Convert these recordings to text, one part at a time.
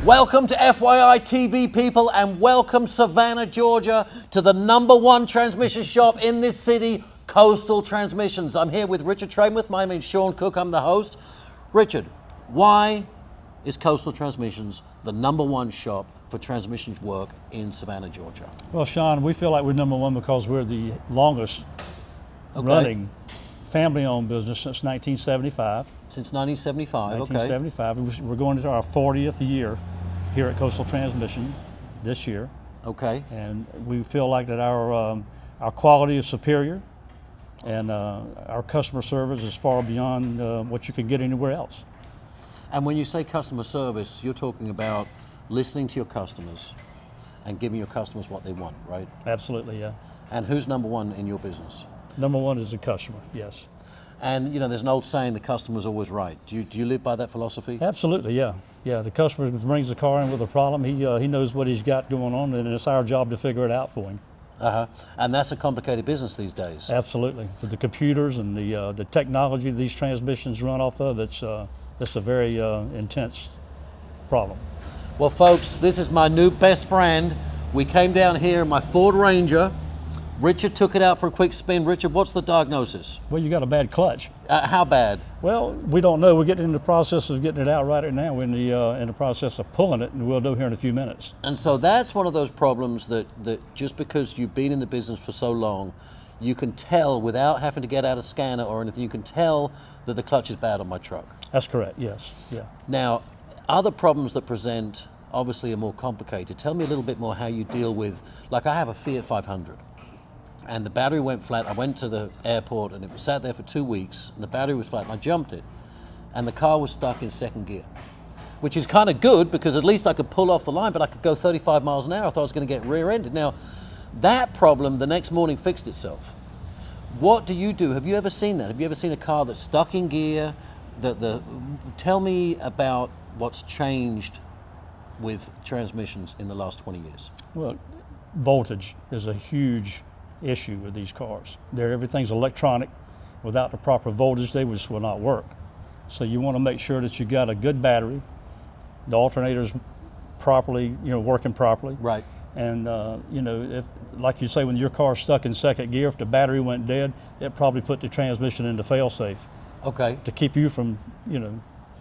Welcome to FYI TV, people, and welcome Savannah, Georgia, to the #1 transmission shop in this city, Coastal Transmissions. I'm here with Richard Tramuth. My name is Sean Cook. I'm the host. Richard, why is Coastal Transmissions the #1 shop for transmissions work in Savannah, Georgia? Well, Sean, we feel like we're #1 because we're the longest running family-owned business since 1975. Since 1975, 1975. We're going into our 40th year here at Coastal Transmission this year. Okay. And we feel like that our quality is superior, and our customer service is far beyond what you can get anywhere else. And when you say customer service, you're talking about listening to your customers and giving your customers what they want, right? Absolutely, yeah. And who's #1 in your business? #1 is the customer, yes. And you know, there's an old saying, the customer's always right. Do you live by that philosophy? Absolutely, yeah. Yeah, the customer brings the car in with a problem. He knows what he's got going on, and it's our job to figure it out for him. And that's a complicated business these days. Absolutely. With the computers and the technology these transmissions run off of, it's a very intense problem. Well, folks, this is my new best friend. We came down here in my Ford Ranger. Richard took it out for a quick spin. Richard, what's the diagnosis? Well, you got a bad clutch. How bad? Well, we don't know. We're getting in the process of getting it out right now. We're in the process of pulling it, and we'll do here in a few minutes. And so that's one of those problems that just because you've been in the business for so long, you can tell without having to get out a scanner or anything, you can tell that the clutch is bad on my truck. That's correct, yes, yeah. Now, other problems that present obviously are more complicated. Tell me a little bit more how you deal with, like I have a Fiat 500. And the battery went flat. I went to the airport and it was sat there for 2 weeks and the battery was flat and I jumped it and the car was stuck in second gear, which is kind of good because at least I could pull off the line, but I could go 35 miles an hour. I thought I was going to get rear-ended. Now, that problem the next morning fixed itself. What do you do? Have you ever seen that? Have you ever seen a car that's stuck in gear? Tell me about what's changed with transmissions in the last 20 years. Well, voltage is a huge issue with these cars. Everything's electronic. Without the proper voltage, they just will not work. So you want to make sure that you got a good battery, the alternator's properly, working properly. Right. And if, like you say, when your car's stuck in second gear, if the battery went dead, it probably put the transmission into fail-safe. Okay. To keep you from,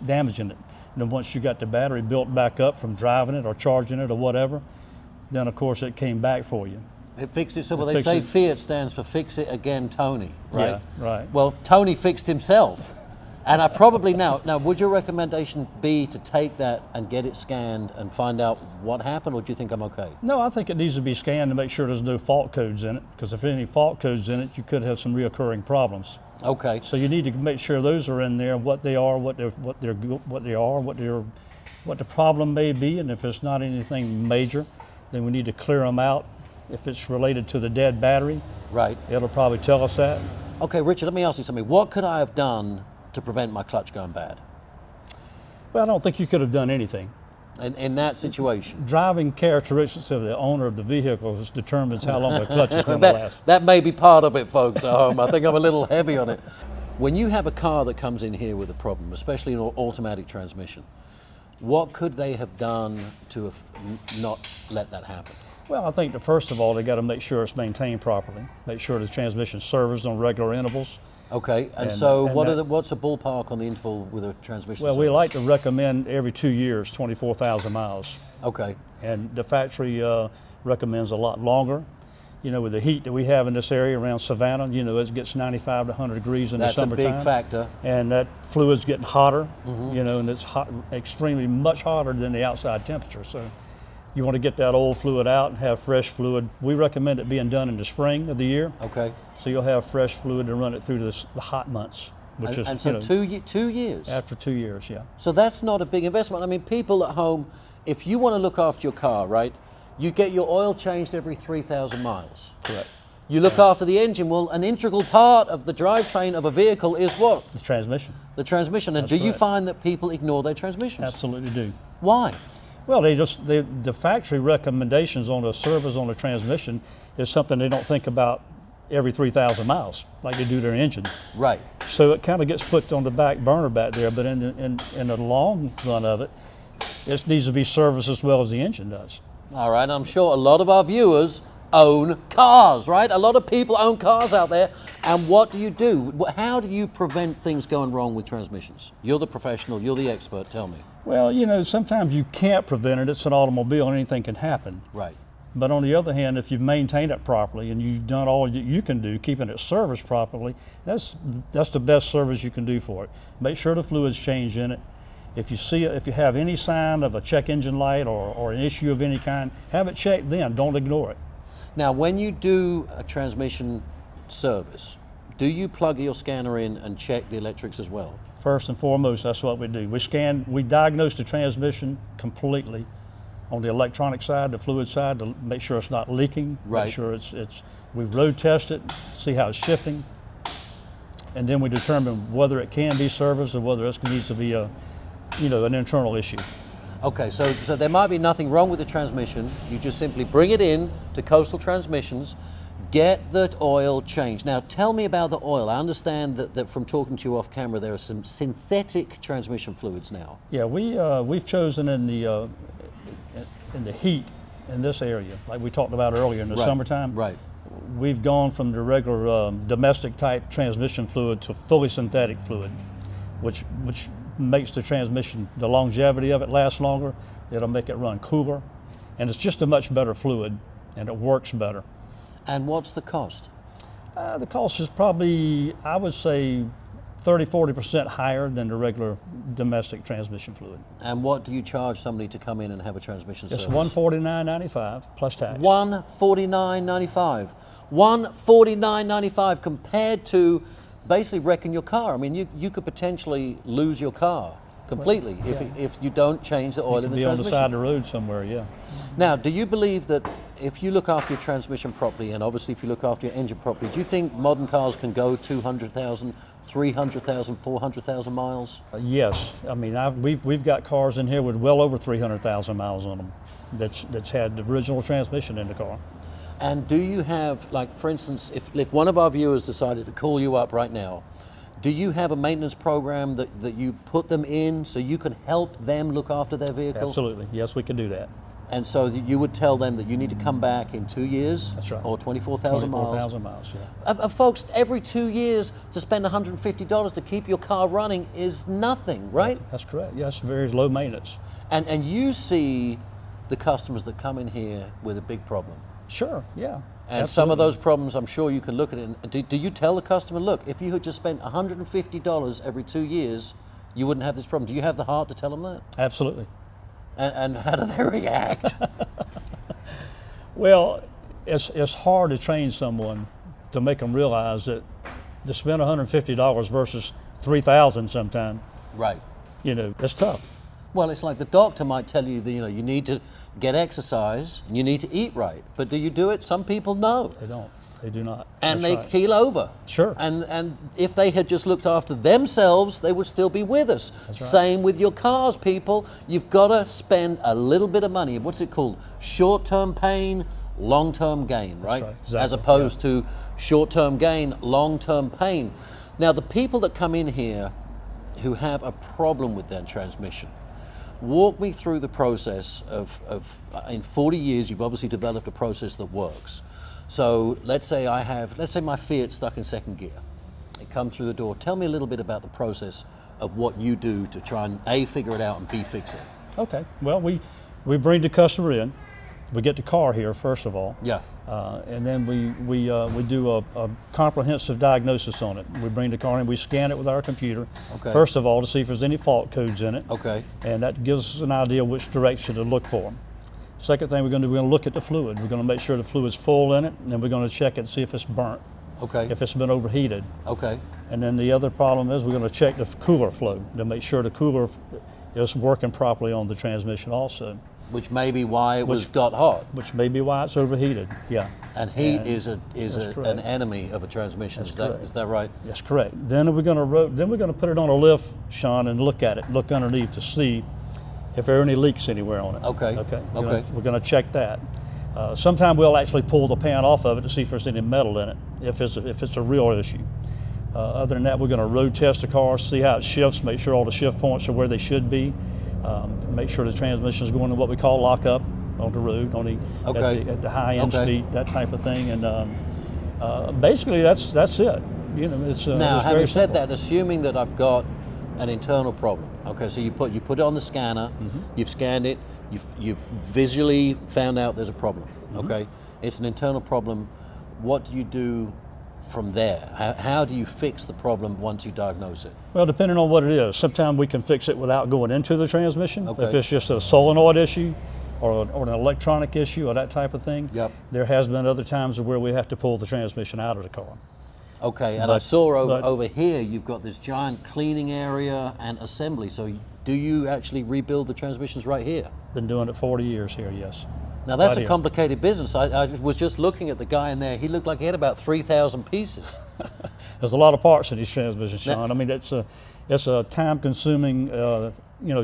damaging it. And then once you got the battery built back up from driving it or charging it or whatever, then of course it came back for you. It fixed itself. Well, they say Fiat stands for Fix It Again, Tony, right? Yeah, right. Well, Tony fixed himself. And I probably now, would your recommendation be to take that and get it scanned and find out what happened, or do you think I'm okay? No, I think it needs to be scanned to make sure there's no fault codes in it, because if any fault codes in it, you could have some reoccurring problems. Okay. So you need to make sure those are in there, what they are, what the problem may be, and if it's not anything major, then we need to clear them out. If it's related to the dead battery, right, it'll probably tell us that. Okay, Richard, let me ask you something. What could I have done to prevent my clutch going bad? Well, I don't think you could have done anything. In that situation? Driving characteristics of the owner of the vehicle determines how long the clutch is going to last. That may be part of it, folks at home. I think I'm a little heavy on it. When you have a car that comes in here with a problem, especially an automatic transmission, what could they have done to have not let that happen? Well, I think that first of all, they got to make sure it's maintained properly. Make sure the transmission serviced on regular intervals. Okay, and so what's a ballpark on the interval with a transmission Well, service? we like to recommend every 2 years, 24,000 miles. Okay. And the factory recommends a lot longer. With the heat that we have in this area around Savannah, it gets 95 to 100 degrees in the summertime. That's a big factor. And that fluid's getting hotter, and it's extremely much hotter than the outside temperature. So you want to get that old fluid out and have fresh fluid. We recommend it being done in the spring of the year. Okay. So you'll have fresh fluid to run it through the hot months, which is, and so 2 years? After 2 years, yeah. So that's not a big investment. I mean, people at home, if you want to look after your car, right, you get your oil changed every 3,000 miles. Correct. You look after the engine. Well, an integral part of the drivetrain of a vehicle is what? The transmission. The transmission. And That's do you correct. find that people ignore their transmissions? Absolutely do. Why? Well, the factory recommendations on the service on the transmission is something they don't think about every 3,000 miles like they do their engine. Right. So it kind of gets put on the back burner back there, but in the long run of it, it needs to be serviced as well as the engine does. All right, I'm sure a lot of our viewers own cars, right? A lot of people own cars out there. And what do you do? How do you prevent things going wrong with transmissions? You're the professional, you're the expert, tell me. Well, you know, sometimes you can't prevent it. It's an automobile and anything can happen. Right. But on the other hand, if you've maintained it properly and you've done all you can do, keeping it serviced properly, that's the best service you can do for it. Make sure the fluid's changed in it. If you have any sign of a check engine light or an issue of any kind, have it checked then, don't ignore it. Now, when you do a transmission service, do you plug your scanner in and check the electrics as well? First and foremost, that's what we do. We diagnose the transmission completely on the electronic side, the fluid side, to make sure it's not leaking, Right. make sure we road test it, see how it's shifting, and then we determine whether it can be serviced or whether it needs to be an internal issue. Okay, so there might be nothing wrong with the transmission. You just simply bring it in to Coastal Transmissions, get the oil changed. Now, tell me about the oil. I understand that from talking to you off camera, there are some synthetic transmission fluids now. Yeah, we've chosen in the heat in this area, like we talked about earlier in the Right, summertime. right. We've gone from the regular domestic type transmission fluid to fully synthetic fluid, which makes the transmission, the longevity of it last longer. It'll make it run cooler, and it's just a much better fluid, and it works better. And what's the cost? The cost is probably, I would say, 30–40% higher than the regular domestic transmission fluid. And what do you charge somebody to come in and have a transmission It's service? $149.95 plus tax. $149.95. $149.95 compared to basically wrecking your car. I mean, you could potentially lose your car completely if you don't change the oil in the Be on the transmission. side of the road somewhere, yeah. Now, do you believe that if you look after your transmission properly, and obviously if you look after your engine properly, do you think modern cars can go 200,000, 300,000, 400,000 miles? Yes, I mean we've got cars in here with well over 300,000 miles on them that's had the original transmission in the car. And do you have, like, for instance, if one of our viewers decided to call you up right now, do you have a maintenance program that you put them in so you can help them look after their vehicle? Absolutely, yes, we can do that. And so you would tell them that you need to come back in 2 years? That's right. Or 24,000 miles? 24,000 miles, yeah. Folks, every 2 years to spend $150 to keep your car running is nothing, right? That's correct, yes, very low maintenance. And you see the customers that come in here with a big problem. Sure, yeah. And some of those problems, I'm sure you can look at it. And do you tell the customer, look, if you had just spent $150 every 2 years, you wouldn't have this problem? Do you have the heart to tell them that? Absolutely. And how do they react? Well, it's hard to train someone to make them realize that to spend $150 versus $3,000 sometime, Right. It's tough. Well, it's like the doctor might tell you that, you need to get exercise and you need to eat right. But do you do it? Some people no. They don't. They do not. And That's they right. keel over. Sure. And if they had just looked after themselves, they would still be with us. That's right. Same with your cars, people. You've got to spend a little bit of money. What's it called? Short-term pain, long-term gain, right? right, exactly, As opposed to short-term gain, long-term pain. Now, the people that come in here who have a problem with their transmission, walk me through the process of in 40 years, you've obviously developed a process that works. So let's say my Fiat's stuck in second gear. It comes through the door. Tell me a little bit about the process of what you do to try and A, figure it out, and B, fix it. Okay. Well, we bring the customer in. We get the car here first of all. Yeah. And then we do a comprehensive diagnosis on it. We bring the car in, we scan it with our computer. Okay. First of all, to see if there's any fault codes in it. Okay. And that gives us an idea which direction to look for them. Second thing we're going to do, we're going to look at the fluid. We're going to make sure the fluid's full in it, and then we're going to check it and see if it's burnt, Okay. if it's been overheated. Okay. And then the other problem is we're going to check the cooler flow to make sure the cooler is working properly on the transmission also, Which may be why it was got hot. which may be why it's overheated. Yeah. And heat And is that's an correct. enemy of a transmission. That's Is that correct. right? That's correct. Then we're going to put it on a lift, Sean, and look at it, look underneath to see if there are any leaks anywhere on it. Okay. Okay. Okay. We're going to check that. Sometime we'll actually pull the pan off of it to see if there's any metal in it, if it's a real issue. Other than that, we're going to road test the car, see how it shifts, make sure all the shift points are where they should be. make sure the transmission is going to what we call lockup on the road, Okay. at the high end Okay. speed, that type of thing. And basically, that's it. You know, it's Now, it's having very said simple. that, assuming that I've got an internal problem, okay, so you put it on the scanner, you've scanned it, you've visually found out there's a problem, okay, it's an internal problem. What do you do from there? How do you fix the problem once you diagnose it? Well, depending on what it is, sometimes we can fix it without going into the transmission. Okay. If it's just a solenoid issue or an electronic issue or that type of thing, Yep. there has been other times where we have to pull the transmission out of the car. Okay, and I saw but- over here you've got this giant cleaning area and assembly. So do you actually rebuild the transmissions right here? Been doing it 40 years here, yes. Now that's Right a here. complicated business. I was just looking at the guy in there. He looked like he had about 3,000 pieces. There's a lot of parts in these transmissions, Sean. I mean, it's a time-consuming,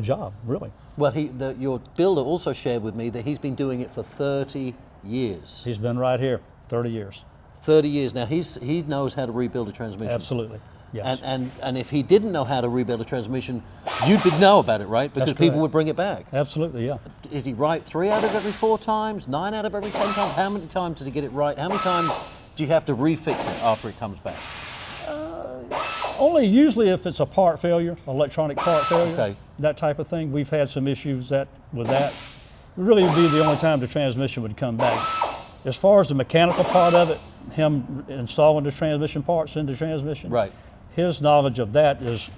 job, really. Well, your builder also shared with me that he's been doing it for 30 years. He's been right here 30 years. 30 years. Now he knows how to rebuild a transmission. Absolutely, yes. And if he didn't know how to rebuild a transmission, you did know about it, right? Because people correct. would bring it back. Absolutely, yeah. Is he right 3 out of every 4 times? 9 out of every 10 times? How many times did he get it right? How many times do you have to refix it after it comes back? Only usually if it's a part failure, electronic part failure, Okay. that type of thing. We've had some issues with that. It really would be the only time the transmission would come back. As far as the mechanical part of it, him installing the transmission parts in the transmission, Right. his knowledge of that is,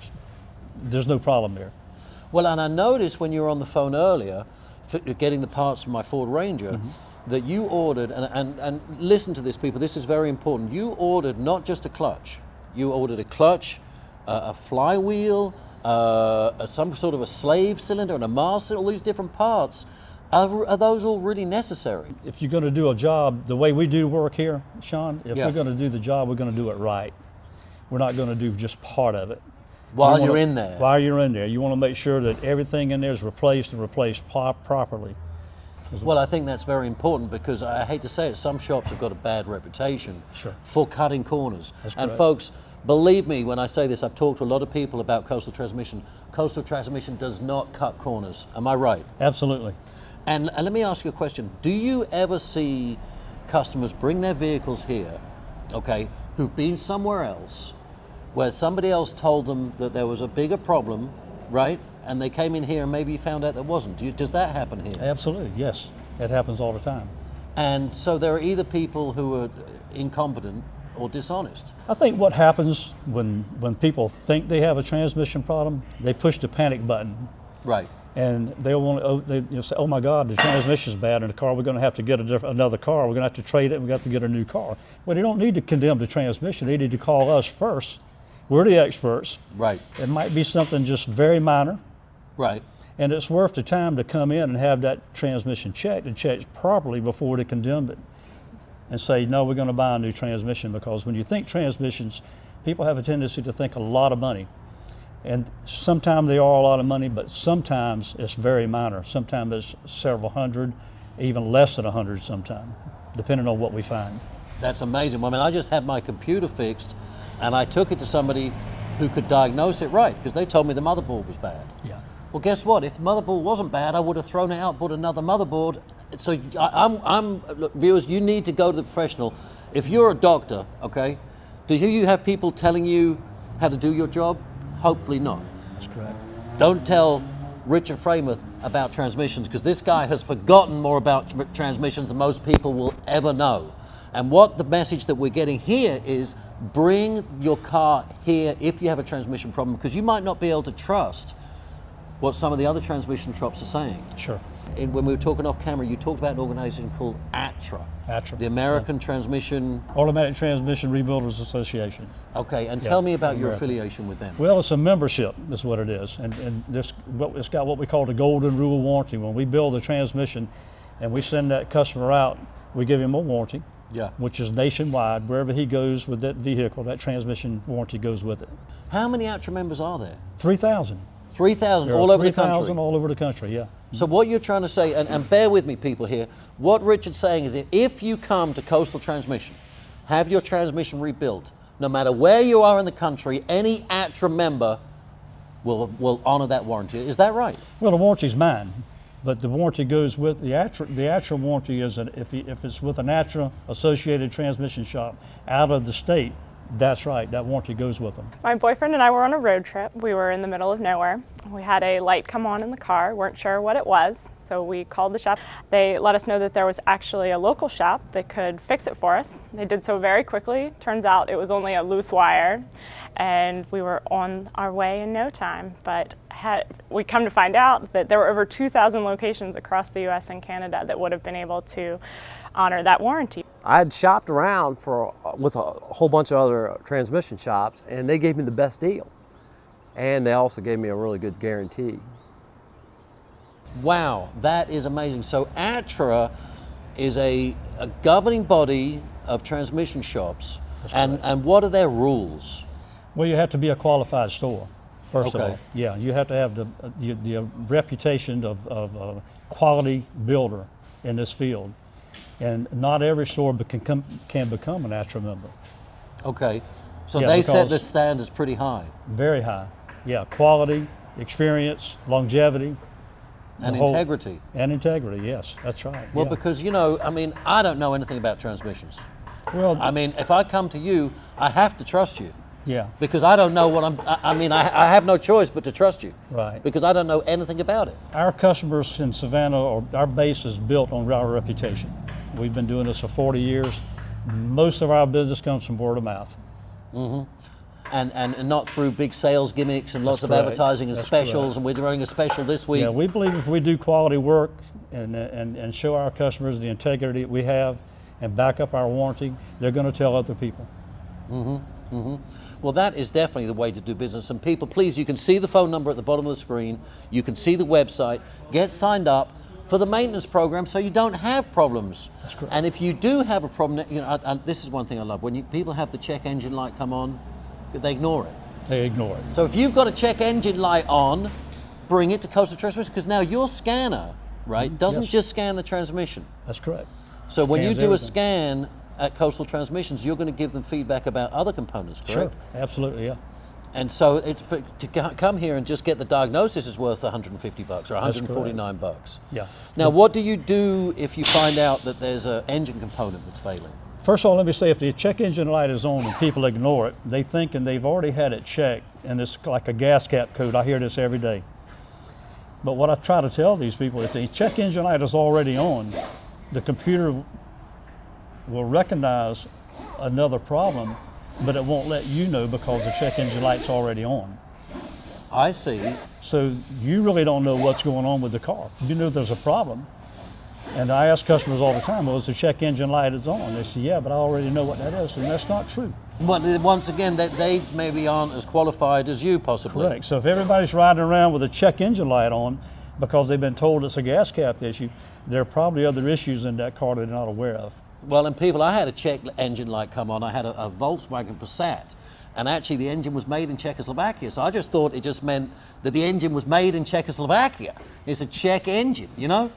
there's no problem there. Well, and I noticed when you were on the phone earlier, getting the parts from my Ford Ranger, that you ordered, and listen to this, people, this is very important. You ordered not just a clutch. You ordered a clutch, a flywheel, some sort of a slave cylinder, and a master, all these different parts. Are those all really necessary? If you're going to do a job the way we do work here, Sean, if Yeah. we're going to do the job, we're going to do it right. We're not going to do just part of it. While You you're wanna- in there. While you're in there, you want to make sure that everything in there is replaced and replaced properly. Well, I think that's very important because I hate to say it, some shops have got a bad reputation Sure. for cutting corners. That's And correct. folks, believe me when I say this, I've talked to a lot of people about Coastal Transmission. Coastal Transmission does not cut corners. Am I right? Absolutely. And let me ask you a question. Do you ever see customers bring their vehicles here, okay, who've been somewhere else, where somebody else told them that there was a bigger problem, right? And they came in here and maybe found out there wasn't. Does that happen here? Absolutely, yes. It happens all the time. And so there are either people who are incompetent or dishonest. I think what happens when people think they have a transmission problem, they push the panic button. Right. And they'll want to say, oh my God, the transmission's bad in the car. We're going to have to get another car. We're going to have to trade it. We're going to have to get a new car. Well, they don't need to condemn the transmission. They need to call us first. We're the experts. Right. It might be something just very minor, Right. and it's worth the time to come in and have that transmission checked and checked properly before they condemn it and say, no, we're going to buy a new transmission. Because when you think transmissions, people have a tendency to think a lot of money. And sometimes they are a lot of money, but sometimes it's very minor. Sometimes it's several hundred, even less than 100 sometimes, depending on what we find. That's amazing. Well, I mean, I just had my computer fixed and I took it to somebody who could diagnose it right because they told me the motherboard was bad. Yeah. Well, guess what? If the motherboard wasn't bad, I would have thrown it out, bought another motherboard. So look, viewers, you need to go to the professional. If you're a doctor, okay, do you have people telling you how to do your job? Hopefully not. That's correct. Don't tell Richard Framath about transmissions because this guy has forgotten more about transmissions than most people will ever know. And what the message that we're getting here is bring your car here if you have a transmission problem because you might not be able to trust what some of the other transmission shops are saying. Sure. And when we were talking off camera, you talked about an organization called ATRA. ATRA. The American Transmission. Automatic Transmission Rebuilders Association. Okay, and tell me about your American. affiliation with them. Well, it's a membership, is what it is. And it's got what we call the golden rule warranty. When we build a transmission and we send that customer out, we give him a warranty, Yeah. which is nationwide. Wherever he goes with that vehicle, that transmission warranty goes with it. How many ATRA members are there? 3,000. 3,000 There are all over the country. 3,000 all over the country, yeah. So what you're trying to say, and bear with me people here, what Richard's saying is that if you come to Coastal Transmission, have your transmission rebuilt, no matter where you are in the country, any ATRA member will honor that warranty. Is that right? Well, the warranty's mine, but the warranty goes with the actual warranty is that if it's with a natural associated transmission shop out of the state, that's right, that warranty goes with them. My boyfriend and I were on a road trip. We were in the middle of nowhere. We had a light come on in the car, weren't sure what it was, so we called the shop. They let us know that there was actually a local shop that could fix it for us. They did so very quickly. Turns out it was only a loose wire, and we were on our way in no time. But we come to find out that there were over 2,000 locations across the US and Canada that would have been able to honor that warranty. I had shopped around with a whole bunch of other transmission shops, and they gave me the best deal. And they also gave me a really good guarantee. Wow, that is amazing. So ATRA is a governing body of transmission shops, and what are their rules? Well, you have to be a qualified store, first of Okay. all. Yeah, you have to have the reputation of a quality builder in this field. And not every store can become an ATRA member. Okay, so Yeah, they set because- the standards pretty high. Very high. Yeah, quality, experience, longevity. And the whole- integrity. And integrity, yes, that's right. Well, yeah. because, you know, I mean, I don't know anything about transmissions. Well, I mean, if I come to you, I have to trust you yeah, because I don't know what I have no choice but to trust you. Right. Because I don't know anything about it. our customers in Savannah, or our base is built on our reputation. We've been doing this for 40 years. Most of our business comes from word of mouth. And not through big sales gimmicks and lots of correct. advertising and That's specials, correct. and we're running a special this week. Yeah, we believe if we do quality work and show our customers the integrity that we have and back up our warranty, they're going to tell other people. Well, that is definitely the way to do business. And people, please, you can see the phone number at the bottom of the screen. You can see the website. Get signed up for the maintenance program so you don't have problems. That's correct. And if you do have a problem, you know, and this is one thing I love. When people have the check engine light come on, they ignore it. They ignore it. So if you've got a check engine light on, bring it to Coastal Transmission, because now your scanner, right, doesn't Yes. just scan the transmission. That's correct. So when you Scans do a everything. scan at Coastal Transmissions, you're going to give them feedback about other components, correct? Sure, absolutely, yeah. And so come here and just get the diagnosis is worth $150 or That's $149. Yeah. Now, what do you do if you find out that there's an engine component that's failing? First of all, let me say, if the check engine light is on and people ignore it, they think and they've already had it checked, and it's like a gas cap code. I hear this every day. But what I try to tell these people, if the check engine light is already on, the computer will recognize another problem, but it won't let you know because the check engine light's already on. I see. So you really don't know what's going on with the car. You know there's a problem. And I ask customers all the time, well, is the check engine light is on? They say, yeah, but I already know what that is, and that's not true. But once again, that they maybe aren't as qualified as you possibly. Correct. So if everybody's riding around with a check engine light on because they've been told it's a gas cap issue, there are probably other issues in that car that they're not aware of. Well, and people, I had a check engine light come on. I had a Volkswagen Passat, and actually the engine was made in Czechoslovakia. So I just thought it just meant that the engine was made in Czechoslovakia. It's a Czech engine, you know?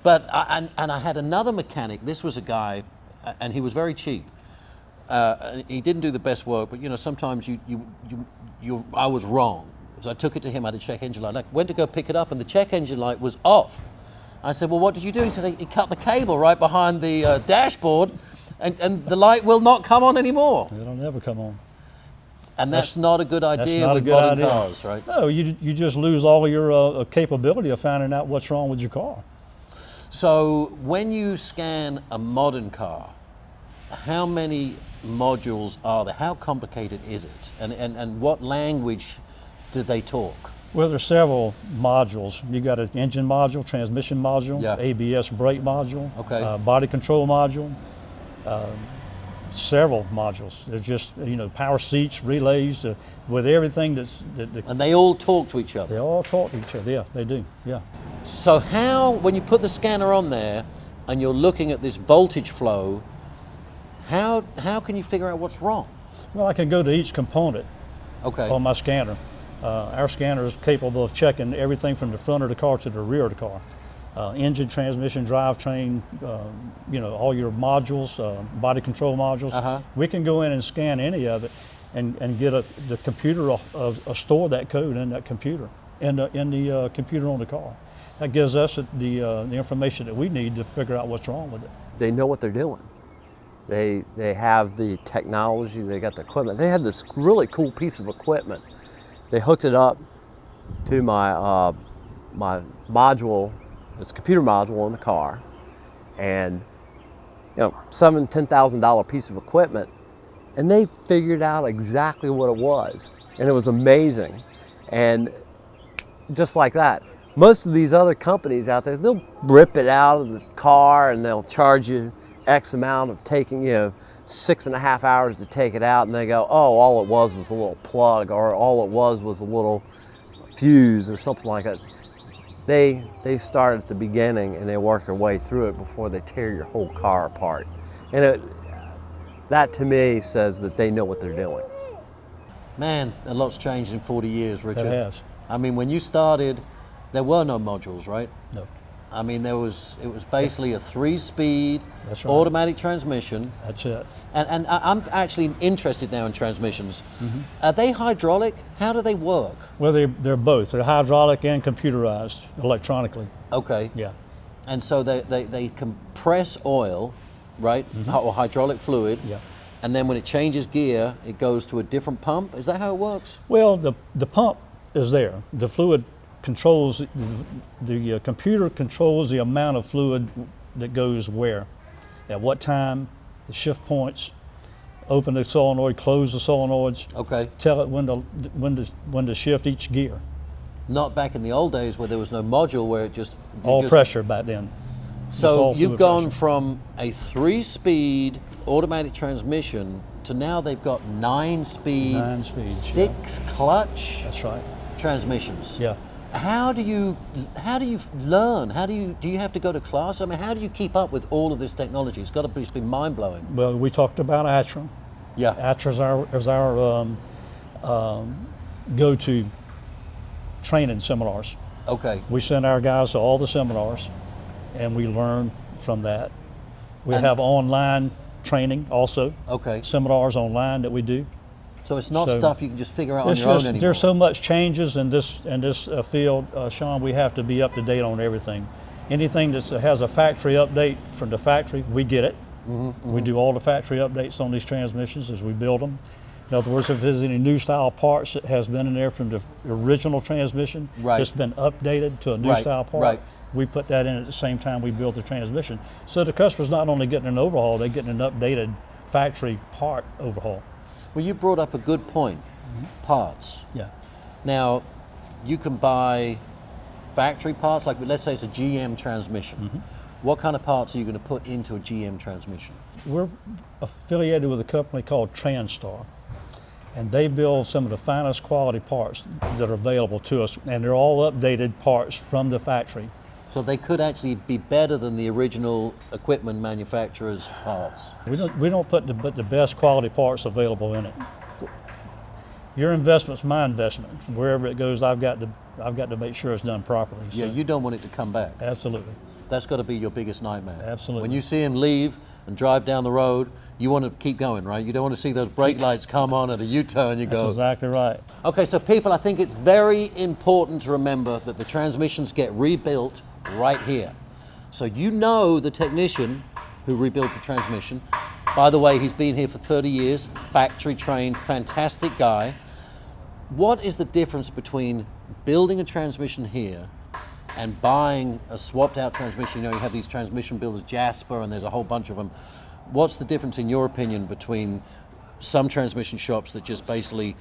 But I had another mechanic. This was a guy, and he was very cheap. He didn't do the best work, but you know, sometimes I was wrong. So I took it to him. I had a check engine light. I went to go pick it up, and the check engine light was off. I said, well, what did you do? He said, he cut the cable right behind the dashboard, and the light will not come on anymore. It'll never come on. And that's not a good idea not a with good modern idea. cars, right? No, you just lose all your capability of finding out what's wrong with your car. So when you scan a modern car, how many modules are there? How complicated is it? And what language do they talk? Well, there's several modules. You got an engine module, transmission module, Yeah. ABS brake module, Okay. body control module, several modules. There's just, power seats, relays, with everything And they all talk to each other. they all talk to each other. Yeah, they do, yeah. So when you put the scanner on there and you're looking at this voltage flow, how can you figure out what's wrong? Well, I can go to each component Okay. on my scanner. Our scanner is capable of checking everything from the front of the car to the rear of the car. Engine, transmission, drivetrain, all your modules, body control modules. Uh-huh. We can go in and scan any of it and get the computer, store that code in that computer, in the computer on the car. That gives us the information that we need to figure out what's wrong with it. They know what they're doing. They have the technology, they got the equipment. They had this really cool piece of equipment. They hooked it up to my my module, it's a computer module in the car, and $7,000-$10,000 piece of equipment, and they figured out exactly what it was, and it was amazing. And just like that, most of these other companies out there, they'll rip it out of the car and they'll charge you X amount of taking, 6.5 hours to take it out, and they go, oh, all it was a little plug, or all it was a little fuse or something like that. They start at the beginning and they work their way through it before they tear your whole car apart. And that to me says that they know what they're doing. Man, a lot's changed in 40 years, Richard. It has. I mean, when you started, there were no modules, right? No. I mean, it was basically a 3-speed That's right. automatic transmission. That's it. And I'm actually interested now in transmissions. Are they hydraulic? How do they work? Well, they're both. They're hydraulic and computerized electronically. Okay. Yeah. And so they compress oil, right? Or hydraulic fluid. Yeah. And then when it changes gear, it goes to a different pump. Is that how it works? Well, the pump is there. The fluid controls, the computer controls the amount of fluid that goes where, at what time, the shift points, open the solenoid, close the solenoids, Okay. tell it when to shift each gear. Not back in the old days where there was no module where it just... All pressure back then. So all you've fluid gone pressure. from a 3-speed automatic transmission to now they've got 9-speed, 9 speeds, yeah. 6-clutch That's right. transmissions. Yeah. How do you learn? Do you have to go to class? I mean, how do you keep up with all of this technology? It's got to be mind-blowing. Well, we talked about ATRA. Yeah. ATRA is our go-to training seminars. Okay. We send our guys to all the seminars, and we learn from that. We And- have online training also, Okay. seminars online that we do. So it's not So- stuff you can just figure out on It's your own just, anymore. there's so much changes in this field, Sean. We have to be up to date on everything. Anything that has a factory update from the factory, we get it. We do all the factory updates on these transmissions as we build them. In other words, if there's any new style parts that has been in there from the original transmission, Right. that's been updated to a new Right, style part, right. we put that in at the same time we build the transmission. So the customer's not only getting an overhaul, they're getting an updated factory part overhaul. Well, you brought up a good point. Parts. Yeah. Now, you can buy factory parts, like let's say it's a GM transmission. What kind of parts are you going to put into a GM transmission? We're affiliated with a company called Transtar, and they build some of the finest quality parts that are available to us, and they're all updated parts from the factory. So they could actually be better than the original equipment manufacturer's parts. We don't put the best quality parts available in it. Your investment's my investment. Wherever it goes, I've got to make sure it's done properly. Yeah, So, you don't want it to come back. absolutely. That's got to be your biggest nightmare. Absolutely. When you see him leave and drive down the road, you want to keep going, right? You don't want to see those brake lights come on at a U-turn. You That's go. exactly right. Okay, so people, I think it's very important to remember that the transmissions get rebuilt right here. So you know the technician who rebuilds the transmission. By the way, he's been here for 30 years, factory trained, fantastic guy. What is the difference between building a transmission here and buying a swapped out transmission? You know, you have these transmission builders, Jasper, and there's a whole bunch of them. What's the difference, in your opinion, between some transmission shops that just basically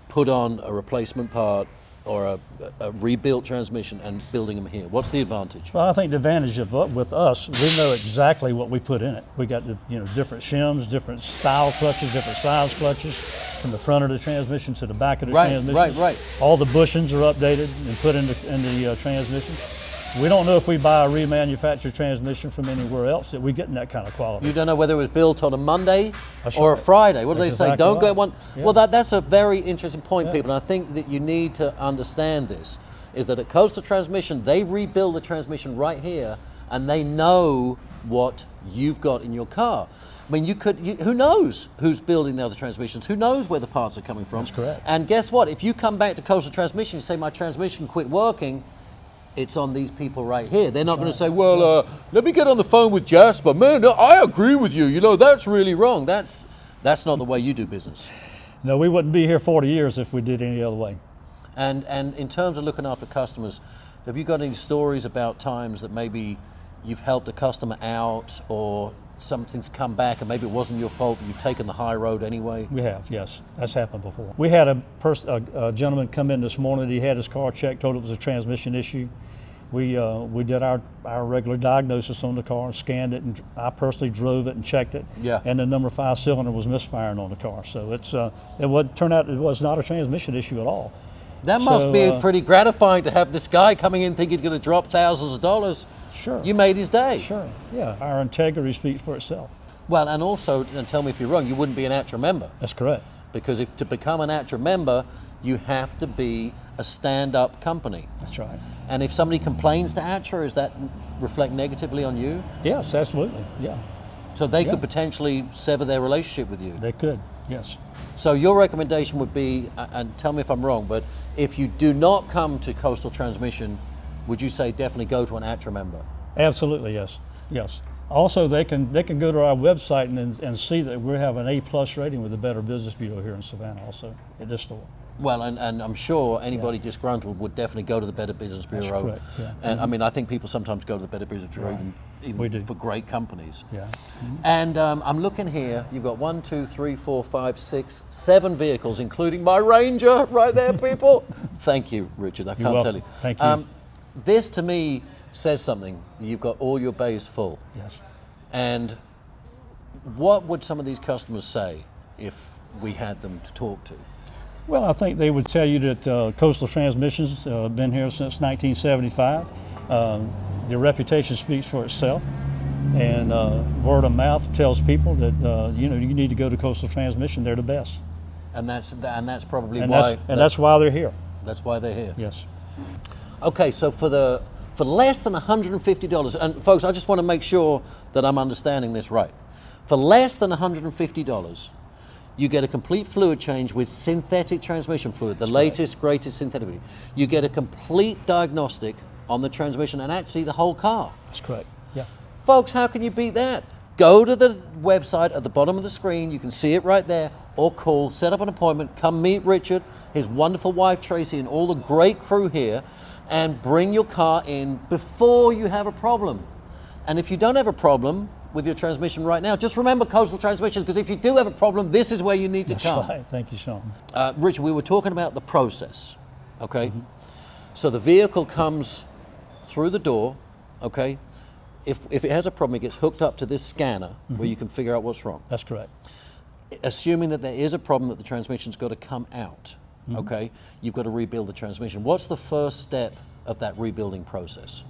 put on a replacement part or a rebuilt transmission and building them here? What's the advantage? Well, I think the advantage with us, we know exactly what we put in it. We got the different shims, different style clutches, different size clutches, from the front of the transmission to the back of the transmission. Right. All the bushings are updated and put in the transmission. We don't know if we buy a remanufactured transmission from anywhere else that we get in that kind of quality. You don't know whether it was built on a Monday That's or a right. Friday. What do they That's say? exactly Don't right. get one. Yeah. Well, that's a very interesting point, Yeah. people. And I think that you need to understand this, is that at Coastal Transmission, they rebuild the transmission right here and they know what you've got in your car. I mean, who knows who's building the other transmissions? Who knows where the parts are coming from? That's correct. And guess what? If you come back to Coastal Transmission, you say, my transmission quit working, it's on these people right here. They're not going to say, well, let me get on the phone with Jasper. Man, no, I agree with you. You know, that's really wrong. That's not the way you do business. No, we wouldn't be here 40 years if we did any other way. And in terms of looking after customers, have you got any stories about times that maybe you've helped a customer out or something's come back and maybe it wasn't your fault, but you've taken the high road anyway? We have, yes. That's happened before. We had a gentleman come in this morning. He had his car checked, told it was a transmission issue. We did our regular diagnosis on the car, scanned it, and I personally drove it and checked it. Yeah. And the number 5 cylinder was misfiring on the car. So turned out it was not a transmission issue at all. That must be pretty gratifying to have this guy coming in thinking he's going to drop thousands of dollars. Sure. You made his day. Sure, yeah. Our integrity speaks for itself. Well, and also, and tell me if you're wrong, you wouldn't be an ATRA member. That's correct. Because to become an ATRA member, you have to be a stand-up company. That's right. And if somebody complains to ATRA, does that reflect negatively on you? Yes, absolutely, yeah. So they Yeah. could potentially sever their relationship with you. They could, yes. So your recommendation would be, and tell me if I'm wrong, but if you do not come to Coastal Transmission, would you say definitely go to an ATRA member? Absolutely, yes, yes. Also, they can go to our website and see that we have an A+ rating with the Better Business Bureau here in Savannah also at this store. Well, and I'm sure anybody disgruntled would definitely go to the Better Business Bureau. correct, yeah. And I mean, I think people sometimes go to the Better Business Bureau Right. even We do. for great companies. Yeah. And I'm looking here, you've got 1, 2, 3, 4, 5, 6, 7 vehicles, including my Ranger right there, people. Thank you, Richard, I can't welcome. tell you. Thank you. This to me says something. You've got all your bays full. Yes. And what would some of these customers say if we had them to talk to? Well, I think they would tell you that Coastal Transmissions been here since 1975. Their reputation speaks for itself, and word of mouth tells people that you need to go to Coastal Transmission. They're the best, And that's probably and why that's why they're here. that's why they're here. Yes. Okay, so for less than $150, and folks, I just want to make sure that I'm understanding this right. For less than $150, you get a complete fluid change with synthetic transmission fluid, the latest, greatest synthetic. You get a complete diagnostic on the transmission and actually the whole car. That's correct. Yeah. Folks, how can you beat that? Go to the website at the bottom of the screen. You can see it right there. Or call, set up an appointment, come meet Richard, his wonderful wife Tracy, and all the great crew here, and bring your car in before you have a problem. And if you don't have a problem with your transmission right now, just remember Coastal Transmissions, because if you do have a problem, this is where you need to That's come. right. Thank you, Sean. Richard, we were talking about the process, okay? So the vehicle comes through the door, okay? If it has a problem, it gets hooked up to this scanner where you can figure out what's wrong. That's correct. Assuming that there is a problem that the transmission's got to come out, okay? You've got to rebuild the transmission. What's the first step of that rebuilding process?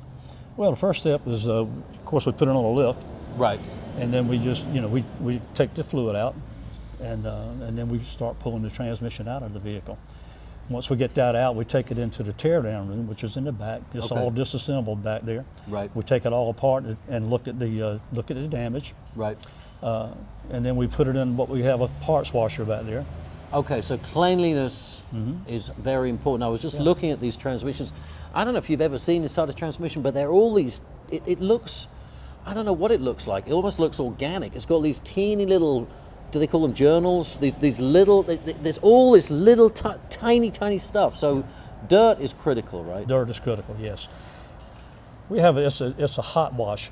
Well, the first step is, of course, we put it on a lift, Right. and then we just, we take the fluid out, and then we start pulling the transmission out of the vehicle. Once we get that out, we take it into the teardown room, which is in the back. It's Okay. all disassembled back there. Right. We take it all apart and look at the damage, Right. and then we put it in what we have a parts washer back there. Okay, so cleanliness is very important. I was just looking at these transmissions. I don't know if you've ever seen inside a transmission, but they're all these, it looks, I don't know what it looks like. It almost looks organic. It's got these teeny little, do they call them journals? These little, there's all this little tiny stuff. So dirt is critical, right? Dirt is critical, yes. We have, it's a hot wash,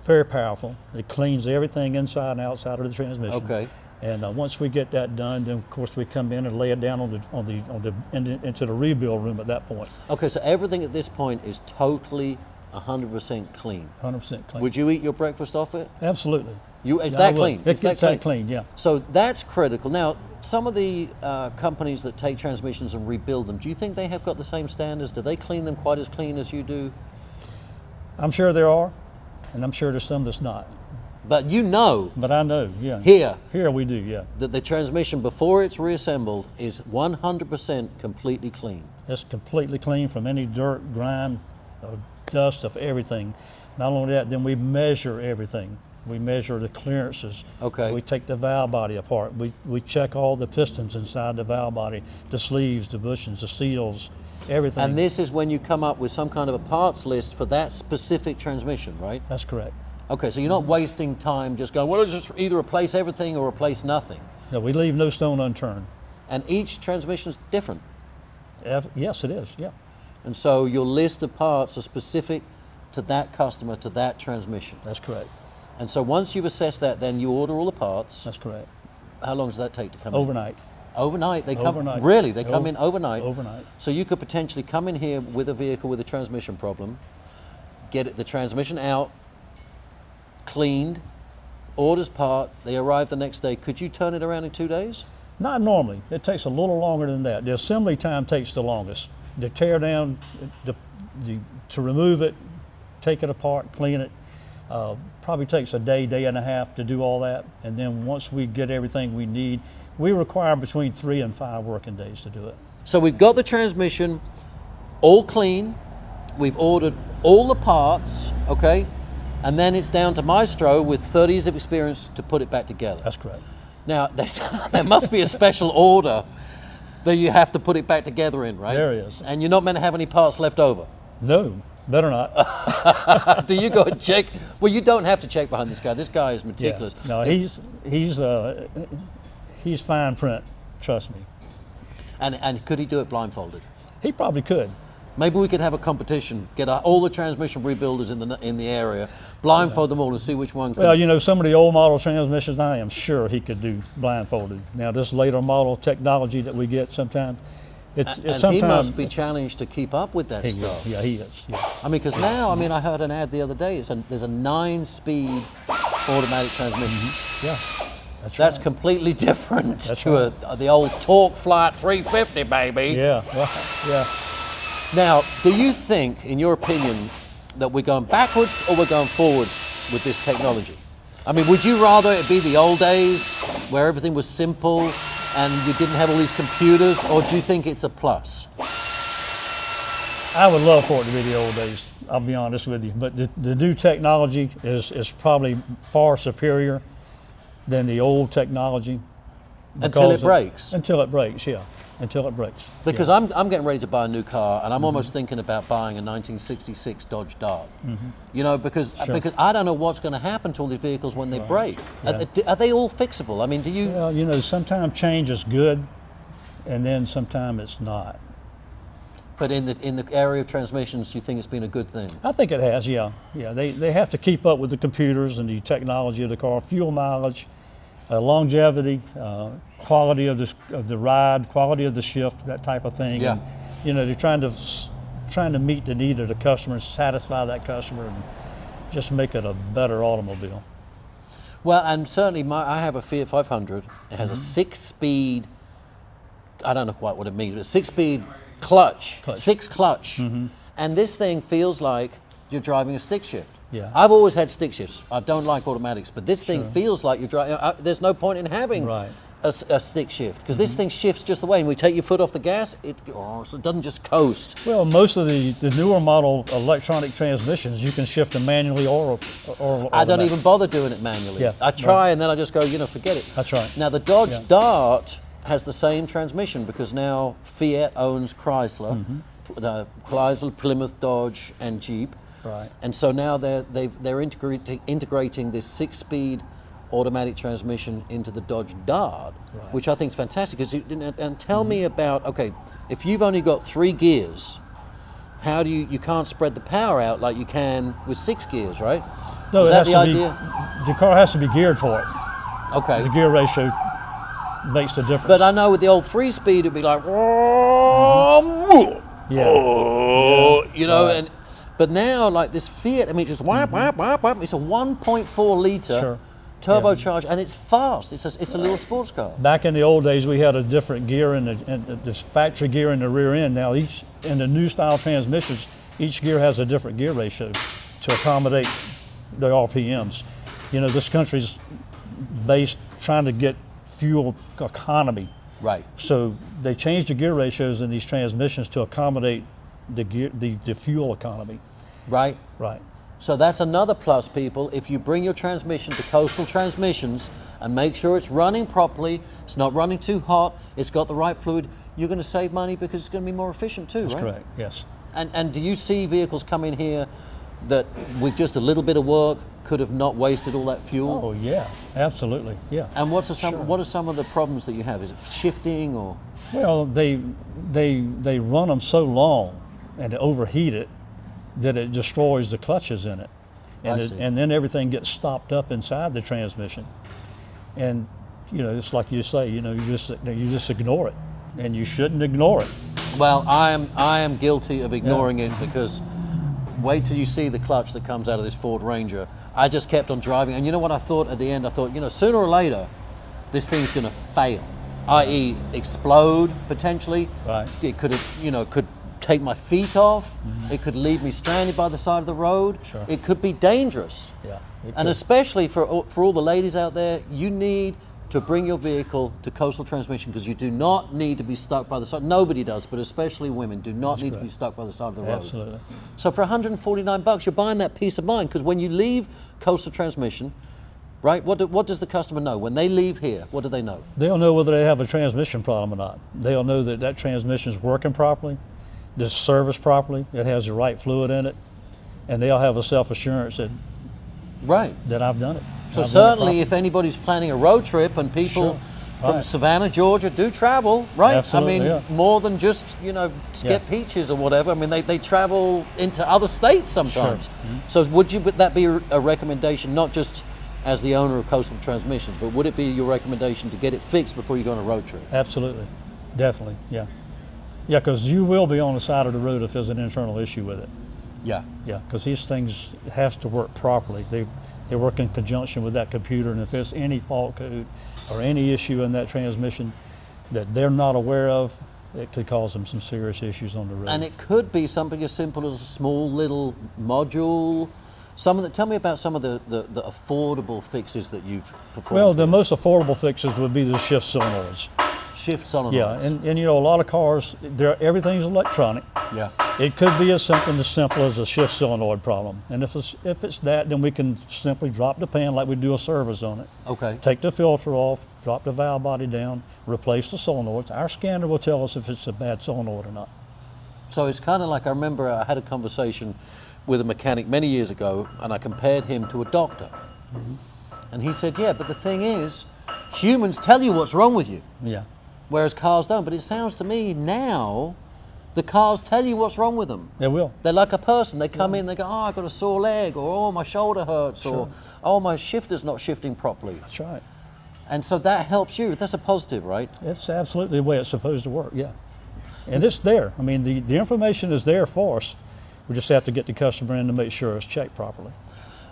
very powerful. It cleans everything inside and outside of the transmission. Okay. And once we get that done, then of course we come in and lay it down into the rebuild room at that point. Okay, so everything at this point is totally 100% clean. 100% clean. Would you eat your breakfast off it? Absolutely. It's Yeah, I that would. clean? It It's gets that clean, yeah. So that's critical. Now, some of the companies that take transmissions and rebuild them, do you think they have got the same standards? Do they clean them quite as clean as you do? I'm sure there are, and I'm sure there's some that's not. But you know But I know, yeah. here we do, yeah. that the transmission before it's reassembled is 100% completely clean. It's completely clean from any dirt, grime, dust, of everything. Not only that, then we measure everything. We measure the clearances. Okay. We take the valve body apart. We check all the pistons inside the valve body, the sleeves, the bushings, the seals, everything. And this is when you come up with some kind of a parts list for that specific transmission, right? That's correct. Okay, so you're not wasting time just going, well, let's just either replace everything or replace nothing. No, we leave no stone unturned. And each transmission is different. Yes, it is, yeah. And so your list of parts are specific to that customer, to that transmission. That's correct. And so once you've assessed that, then you order all the parts. That's correct. How long does that take to come in? Overnight. Overnight? They come, Overnight. really? They come in overnight? Overnight. So you could potentially come in here with a vehicle with a transmission problem, get the transmission out, cleaned, orders part, they arrive the next day. Could you turn it around in 2 days? Not normally. It takes a little longer than that. The assembly time takes the longest. The tear down, to remove it, take it apart, clean it, probably takes a day, day and a half to do all that. And then once we get everything we need, we require between 3 and 5 working days to do it. So we've got the transmission all clean, we've ordered all the parts, okay? And then it's down to Maestro with 30 years of experience to put it back together. That's correct. Now, there must be a special order that you have to put it back together in, right? There is. And you're not meant to have any parts left over. No, better not. Do you go and check? Well, you don't have to check behind this guy. This guy is Yeah. meticulous. No, he's fine print, trust me. And could he do it blindfolded? He probably could. Maybe we could have a competition, get all the transmission rebuilders in the area, blindfold them all and see which one can. Well, you know, some of the old model transmissions, I am sure he could do blindfolded. Now, this later model technology that we get sometimes, it's and sometimes he must be challenged to keep up with that he will. stuff. Yeah, he is. Yeah. I mean, because now, I heard an ad the other day. There's a 9-speed automatic transmission. Yeah. That's right. completely different That's to the old Torque Flight 350, baby. Yeah. Well, yeah. Now, do you think, in your opinion, that we're going backwards or we're going forwards with this technology? I mean, would you rather it be the old days where everything was simple and you didn't have all these computers, or do you think it's a plus? I would love for it to be the old days. I'll be honest with you, but the new technology is probably far superior than the old technology. Until it breaks. Until it breaks, yeah. Until it breaks. Because yeah. I'm getting ready to buy a new car, and I'm almost thinking about buying a 1966 Dodge Dart. You know, because I don't know what's going to happen to all these vehicles when they break. Yeah. Are they all fixable? I mean, do you? Well, you know, sometimes change is good, and then sometimes it's not. But in the area of transmissions, you think it's been a good thing? I think it has, yeah. Yeah, they have to keep up with the computers and the technology of the car, fuel mileage, longevity, quality of the ride, quality of the shift, that type of thing. Yeah. And, you know, they're trying to meet the need of the customer, satisfy that customer, and just make it a better automobile. Well, and certainly I have a Fiat 500. It has a 6-speed, I don't know quite what it means, but 6-speed clutch. 6 clutch. And this thing feels like you're driving a stick shift. Yeah. I've always had stick shifts. I don't like automatics, but this thing feels like you're driving. There's no point in having a stick shift, because this thing shifts just the way. And we take your foot off the gas, so it doesn't just coast. Well, most of the newer model electronic transmissions, you can shift them manually or I don't even bother doing it manually. Yeah, I try and then I just go, forget it. That's right. Now the Dodge Dart has the same transmission, because now Fiat owns Chrysler, Chrysler, Plymouth, Dodge, and Jeep. Right. And so now they're integrating this 6-speed automatic transmission into the Dodge Dart, which I think is fantastic. And tell me about, okay, if you've only got 3 gears, how do you can't spread the power out like you can with 6 gears, right? No, is it that has the to idea? The car has to be geared for it. Okay. The gear ratio makes the difference. But I know with the old 3-speed, it'd be like, but now, like this Fiat, I mean, just whap, whap, whap, whap. It's a 1.4 liter turbocharged, and it's fast. It's a little sports car. Back in the old days, we had a different gear in this factory gear in the rear end. Now, in the new style transmissions, each gear has a different gear ratio to accommodate the RPMs. You know, this country's based trying to get fuel economy. Right. So they changed the gear ratios in these transmissions to accommodate the fuel economy. Right. Right. So that's another plus, people. If you bring your transmission to Coastal Transmissions and make sure it's running properly, it's not running too hot, it's got the right fluid, you're going to save money because it's going to be more efficient too, That's right? correct, yes. And do you see vehicles come in here that with just a little bit of work could have not wasted all that fuel? Oh, yeah, absolutely, yeah. And what are some of the problems that you have? Is it shifting or? Well, they run them so long and they overheat it that it destroys the clutches in it. I see. And then everything gets stopped up inside the transmission. And, you know, it's like you say, you know, you just ignore it. And you shouldn't ignore it. Well, I am guilty of ignoring it because wait till you see the clutch that comes out of this Ford Ranger. I just kept on driving, and you know what I thought at the end? I thought, you know, sooner or later, this thing's going to fail, i.e., explode potentially. Right. It could have, you know, could take my feet off. It could leave me stranded by the side of the road. Sure. It could be dangerous. Yeah. And especially for all the ladies out there, you need to bring your vehicle to Coastal Transmission because you do not need to be stuck by the side. Nobody does, but especially women do not need to be correct. stuck by the side of the road. Absolutely. So for $149, you're buying that peace of mind because when you leave Coastal Transmission, right? What does the customer know when they leave here? What do they know? They'll know whether they have a transmission problem or not. They'll know that that transmission is working properly, it's serviced properly, it has the right fluid in it, and they'll have a self-assurance Right. that I've done it. So I've done it certainly, properly. if anybody's planning a road trip and people Sure. from Right. Savannah, Georgia, do travel, right? Absolutely, I mean, yeah. more than just to Yeah. get peaches or whatever. I mean, they travel into other states sometimes. Mm-hmm. So would that be a recommendation, not just as the owner of Coastal Transmissions, but would it be your recommendation to get it fixed before you go on a road trip? Absolutely, definitely, yeah. Yeah, because you will be on the side of the road if there's an internal issue with it. Yeah. Yeah, because these things has to work properly. They work in conjunction with that computer, and if there's any fault code or any issue in that transmission that they're not aware of, it could cause them some serious issues on the road. And it could be something as simple as a small little module. Tell me about some of the affordable fixes that you've performed. Well, the here. most affordable fixes would be the shift solenoids. Shift solenoids. Yeah, and you know, a lot of cars, everything's electronic. Yeah. It could be something as simple as a shift solenoid problem. And if it's that, then we can simply drop the pan like we do a service on it. Okay. Take the filter off, drop the valve body down, replace the solenoids. Our scanner will tell us if it's a bad solenoid or not. So it's kind of like, I remember I had a conversation with a mechanic many years ago, and I compared him to a doctor. And he said, yeah, but the thing is, humans tell you what's wrong with you, Yeah. whereas cars don't. But it sounds to me now, the cars tell you what's wrong with them. It will. They're like a person. They come in, they go, oh, I got a sore leg, or oh, my shoulder hurts, or oh, my shifter's not shifting properly. That's right. And so that helps you. That's a positive, right? It's absolutely the way it's supposed to work, yeah. And it's there. I mean, the information is there for us. We just have to get the customer in to make sure it's checked properly.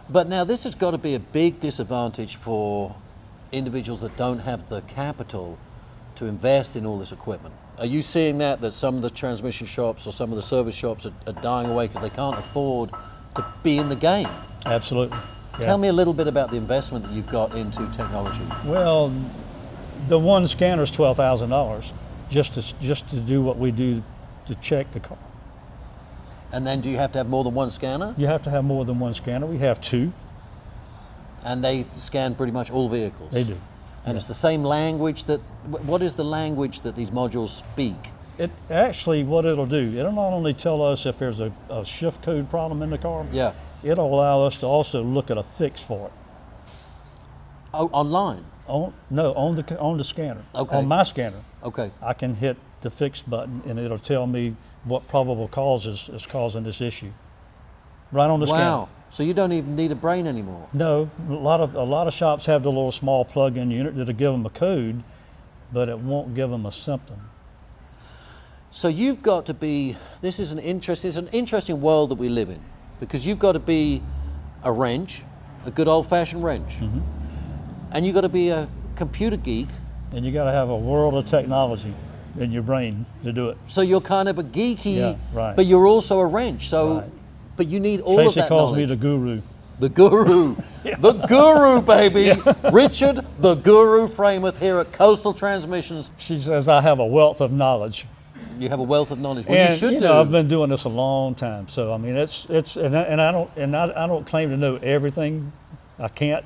But now this has got to be a big disadvantage for individuals that don't have the capital to invest in all this equipment. Are you seeing that some of the transmission shops or some of the service shops are dying away because they can't afford to be in the game? Absolutely. Yeah. Tell me a little bit about the investment that you've got into technology. Well, the one scanner is $12,000 just to do what we do to check the car. And then do you have to have more than one scanner? You have to have more than one scanner. We have two. And they scan pretty much all vehicles? They do. And it's the same language what is the language that these modules speak? It actually, what it'll do, it'll not only tell us if there's a shift code problem in the car, Yeah. it'll allow us to also look at a fix for it. Oh, online? On the scanner. Okay. On my scanner, Okay. I can hit the fix button and it'll tell me what probable cause is causing this issue. Right on the scanner. Wow. So you don't even need a brain anymore. No, a lot of shops have the little small plug-in unit that'll give them a code, but it won't give them a symptom. So you've got to be, it's an interesting world that we live in, because you've got to be a wrench, a good old-fashioned wrench, and you've got to be a computer geek. And you got to have a world of technology in your brain to do it. So you're kind of a geeky, Yeah, right. but you're also a wrench. So, Right. but you need all of Tracy that calls knowledge. me the guru. The guru. The guru, baby. Richard, the guru Frameth here at Coastal Transmissions. She says I have a wealth of knowledge. You have a wealth of knowledge. Well, And you should do. know, I've been doing this a long time, so I mean, I don't claim to know everything. I can't,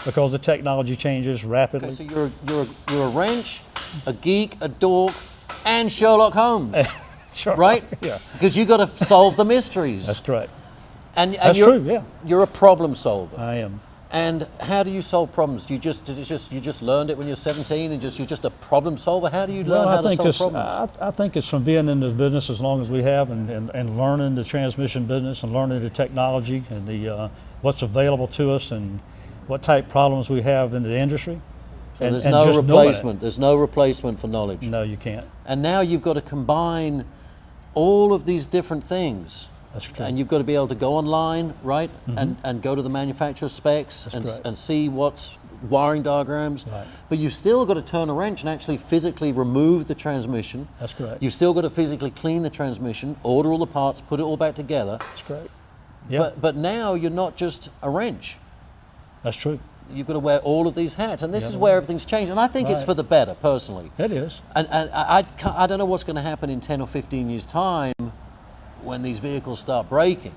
because the technology changes rapidly. Okay, so you're a wrench, a geek, a dork, and Sherlock Holmes, Sure. right? Yeah, Because you got to solve the mysteries. that's correct. And That's you're, true. Yeah, You're a problem solver. I am. And how do you solve problems? Do you just learned it when you're 17 and you're just a problem solver? How do you learn how to solve problems? I think it's from being in the business as long as we have, and learning the transmission business and learning the technology and the what's available to us and what type problems we have in the industry. So and, there's and no just knowing it. replacement. There's no replacement for knowledge. No, you can't. And now you've got to combine all of these different things. That's true. And you've got to be able to go online, right, and go to the manufacturer's specs correct. and see what's wiring diagrams. Right. But you've still got to turn a wrench and actually physically remove the transmission. That's correct. You've still got to physically clean the transmission, order all the parts, put it all back together. That's correct. Yeah, But now you're not just a wrench. that's true. You've got to wear all of these hats, and this is where everything's changed. And I think it's Right. for the better, personally. It is. And I don't know what's going to happen in 10 or 15 years' time when these vehicles start breaking,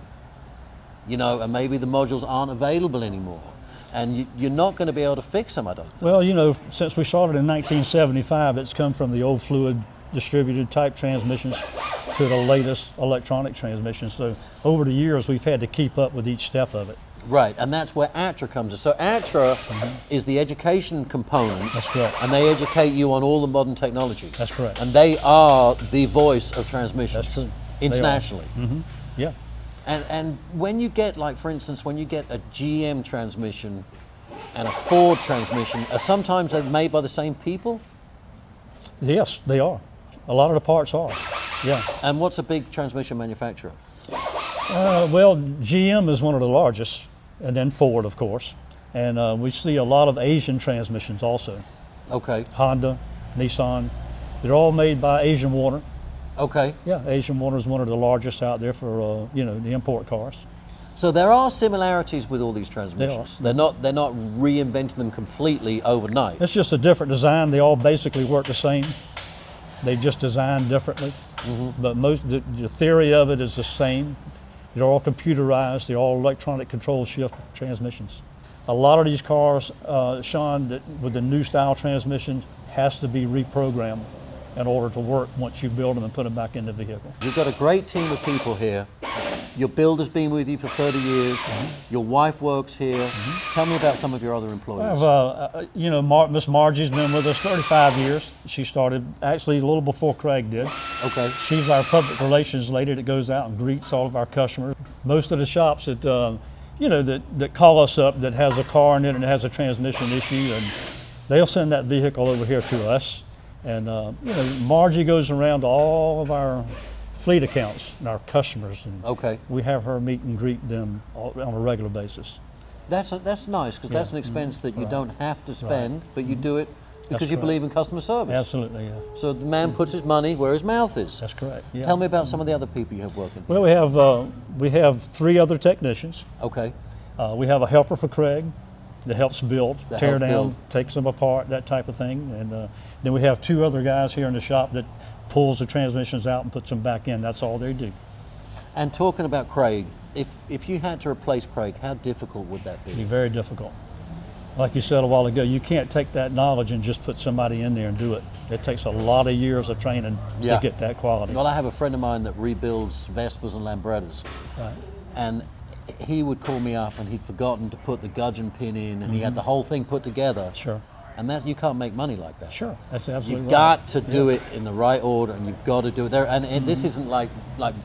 you know, and maybe the modules aren't available anymore. And you're not going to be able to fix them, I don't think. Well, you know, since we started in 1975, it's come from the old fluid distributed type transmissions to the latest electronic transmissions. So over the years, we've had to keep up with each step of it. Right, and that's where ATRA comes in. So ATRA is the education component. That's correct. And they educate you on all the modern technology. That's correct. And they are the voice of transmissions. That's true. They are. Internationally. Yeah. And when you get, like, for instance, when you get a GM transmission and a Ford transmission, are sometimes they're made by the same people? Yes, they are. A lot of the parts are. Yeah. And what's a big transmission manufacturer? Well, GM is one of the largest, and then Ford, of course. And we see a lot of Asian transmissions also. Okay, Honda, Nissan. They're all made by Asian Water. okay. Yeah, Asian Water is one of the largest out there for you know, the import cars. So there are similarities with all these transmissions. They're not reinventing them completely overnight. It's just a different design. They all basically work the same. They just designed differently. But the theory of it is the same. They're all computerized. They're all electronic control shift transmissions. A lot of these cars, Sean, that with the new style transmission, has to be reprogrammed in order to work once you build them and put them back in the vehicle. You've got a great team of people here. Your builder's been with you for 30 years. Your wife works here. Tell me about some of your other employees. You know, Miss Margie's been with us 35 years. She started actually a little before Craig did. Okay. She's our public relations lady that goes out and greets all of our customers. Most of the shops that, you know, that call us up that has a car in it and has a transmission issue, and they'll send that vehicle over here to us. And you know, Margie goes around to all of our fleet accounts and our customers, and Okay. we have her meet and greet them on a regular basis. That's nice, because that's an expense that you don't have to spend, but you do it because That's you right. believe in customer service. Absolutely, yeah. So the man puts his money where his mouth is. That's correct. Yeah. Tell me about some of the other people you have working here. Well, we have 3 other technicians. Okay. We have a helper for Craig that helps build, That tear helps down, build. takes them apart, that type of thing. And then we have 2 other guys here in the shop that pulls the transmissions out and puts them back in. That's all they do. And talking about Craig, if you had to replace Craig, how difficult would that It'd be be? very difficult. Like you said a while ago, you can't take that knowledge and just put somebody in there and do it. It takes a lot of years of training Yeah. to get that quality. Well, I have a friend of mine that rebuilds Vespas and Lambrettas, Right. and he would call me up and he'd forgotten to put the gudgeon pin in, and he had the whole thing put together. Sure. And that you can't make money like that. Sure. That's absolutely You've right. got to do it in the right order, and you've got to do it there. And this isn't like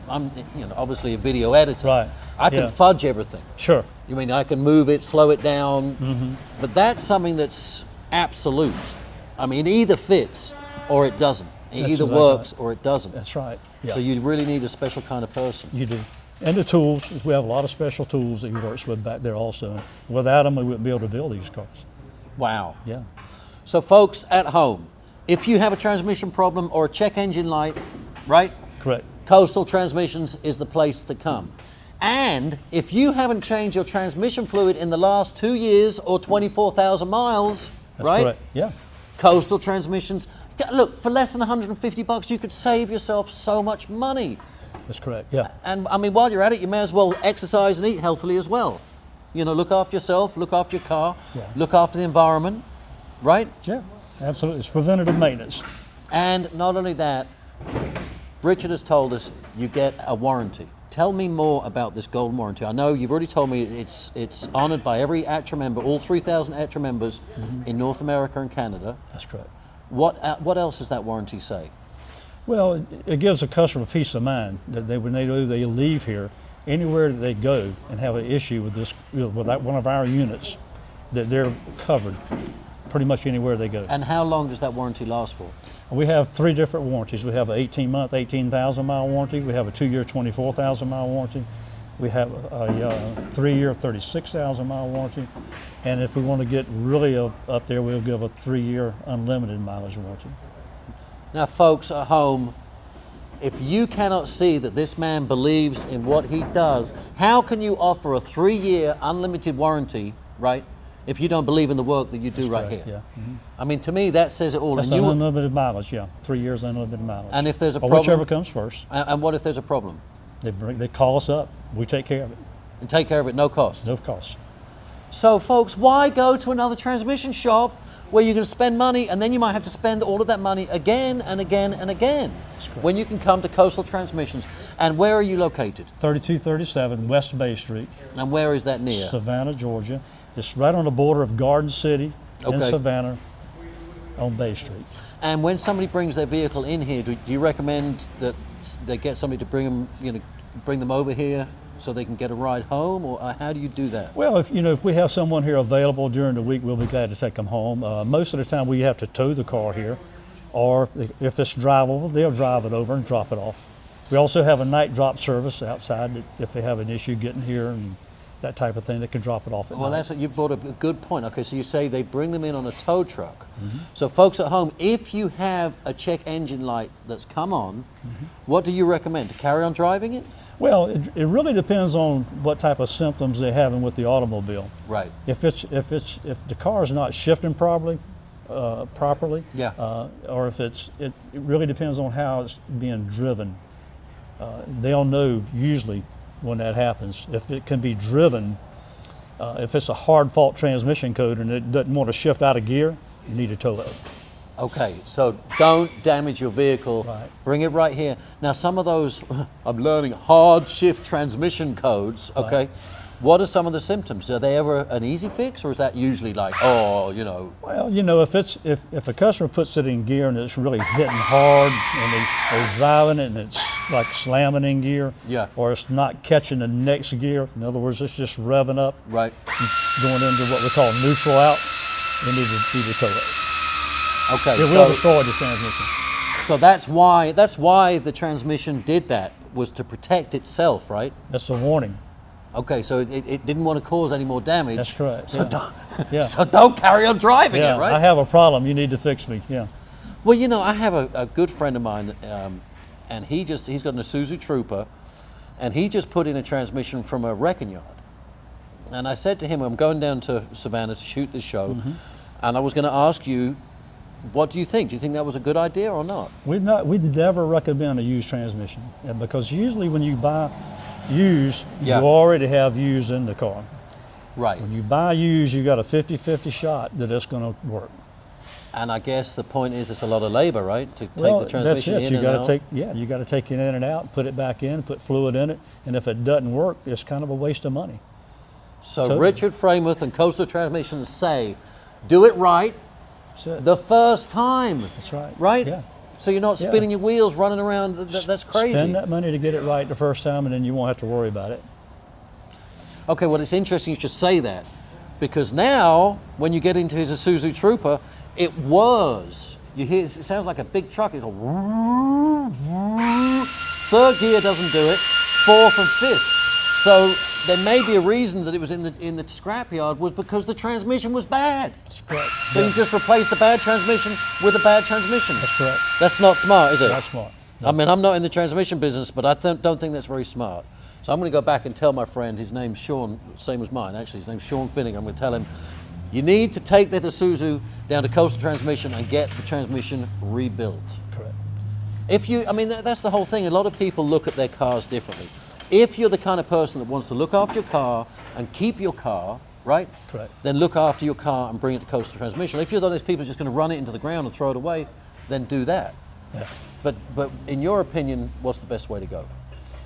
I'm, you know, obviously a video editor. Right. I can Yeah. fudge everything. Sure. You mean I can move it, slow it down, but that's something that's absolute. I mean, it either fits or it doesn't. It That's either exactly works or it doesn't. That's right. Yeah. So you really need a special kind of person. You do. And the tools, we have a lot of special tools that he works with back there also. Without them, we wouldn't be able to build these cars. Wow. Yeah. So folks at home, if you have a transmission problem or a check engine light, right? Correct. Coastal Transmissions is the place to come. And if you haven't changed your transmission fluid in the last 2 years or 24,000 miles, That's right? correct. Yeah. Coastal Transmissions, Look, for less than 150 bucks, you could save yourself so much money. That's correct. Yeah. And I mean, while you're at it, you may as well exercise and eat healthily as well. You know, look after yourself, look after your car, Yeah. look after the environment, right? Yeah. Absolutely. It's preventative maintenance. And not only that, Richard has told us you get a warranty. Tell me more about this gold warranty. I know you've already told me it's honored by every ATRA member, all 3,000 ATRA members in North America and Canada. That's correct. What else does that warranty say? Well, it gives the customer peace of mind that when they leave here, anywhere that they go and have an issue with this, with one of our units, that they're covered pretty much anywhere they go. And how long does that warranty last for? We have 3 different warranties. We have an 18-month, 18,000 mile warranty. We have a 2-year, 24,000 mile warranty. We have a 3-year, 36,000 mile warranty. And if we want to get really up there, we'll give a 3-year unlimited mileage warranty. Now, folks at home, if you cannot see that this man believes in what he does, how can you offer a 3-year unlimited warranty, right, if you don't believe in the work that you do right Correct, here? Yeah. I mean, to me, that says it all. That's And you, unlimited mileage, yeah. 3 years unlimited mileage. and if there's a or problem, whichever comes first. and what if there's a problem? They call us up. We take care of it. And take care of it, no cost. No cost. So, folks, why go to another transmission shop where you're going to spend money and then you might have to spend all of that money again and again and again when you can come to Coastal Transmissions? And where are you located? 3237 West Bay Street, And where is that near? Savannah, Georgia. It's right on the border of Garden City and Okay. Savannah on Bay Street. And when somebody brings their vehicle in here, do you recommend that they get somebody to bring them over here so they can get a ride home, or how do you do that? Well, if we have someone here available during the week, we'll be glad to take them home. Most of the time, we have to tow the car here, or if it's drivable, they'll drive it over and drop it off. We also have a night drop service outside if they have an issue getting here and that type of thing. They can drop it off at Well, night. you brought up a good point. Okay, so you say they bring them in on a tow truck. So, folks at home, if you have a check engine light that's come on, what do you recommend? To carry on driving it? Well, it really depends on what type of symptoms they're having with the automobile. Right. If the car is not shifting properly, Yeah. or if it really depends on how it's being driven. They'll know usually when that happens. If it can be driven, if it's a hard fault transmission code and it doesn't want to shift out of gear, you need to tow it. Okay, so don't damage your vehicle. Right. Bring it right here. Now, some of those, I'm learning hard shift transmission codes, okay? Right. What are some of the symptoms? Are they ever an easy fix, or is that usually like, Well, if a customer puts it in gear and it's really hitting hard and they're driving it and it's like slamming in gear, Yeah. or it's not catching the next gear, in other words, it's just revving up, right? going into what we call neutral out, you need to tow it. Okay, It will destroy the transmission. so that's why the transmission did that, was to protect itself, right? That's a warning. Okay, so it didn't want to cause any more damage. That's correct. So yeah. don't, Yeah. so don't carry on driving Yeah, it, right? I have a problem. You need to fix me. Yeah. Well, I have a good friend of mine, and he's got an Isuzu Trooper, and he just put in a transmission from a wrecking yard. And I said to him, I'm going down to Savannah to shoot this show, and I was going to ask you, what do you think? Do you think that was a good idea or not? We'd never recommend a used transmission because usually when you buy used, Yeah. you already have used in the car. Right. When you buy used, you got a 50-50 shot that it's going to work. And I guess the point is it's a lot of labor, right? To take Well, the transmission that's it. in You and gotta out. you got to take it in and out, put it back in, put fluid in it, and if it doesn't work, it's kind of a waste of money. So Totally. Richard Framuth and Coastal Transmissions say, do it right That's it. the first time. That's right. Right? Yeah. So you're not Yeah. spinning your wheels running around. That's crazy. Spend that money to get it right the first time, and then you won't have to worry about it. Okay, well, it's interesting you should say that, because now when you get into his Isuzu Trooper, it whirs. You hear it sounds like a big truck. It's a third gear doesn't do it, fourth and fifth. So there may be a reason that it was in the scrapyard was because the transmission was bad. That's correct. So you just replace the bad transmission with a bad transmission. That's correct. That's not smart, is it? That's smart. I mean, I'm not in the transmission business, but I don't think that's very smart. So I'm going to go back and tell my friend, his name's Sean, same as mine actually, his name's Sean Finning. I'm going to tell him, You need to take the Isuzu down to Coastal Transmission and get the transmission rebuilt. Correct. I mean, that's the whole thing. A lot of people look at their cars differently. If you're the kind of person that wants to look after your car and keep your car, right? Correct. Then look after your car and bring it to Coastal Transmission. If you're one of those people just going to run it into the ground and throw it away, then do that. Yeah. But in your opinion, what's the best way to go?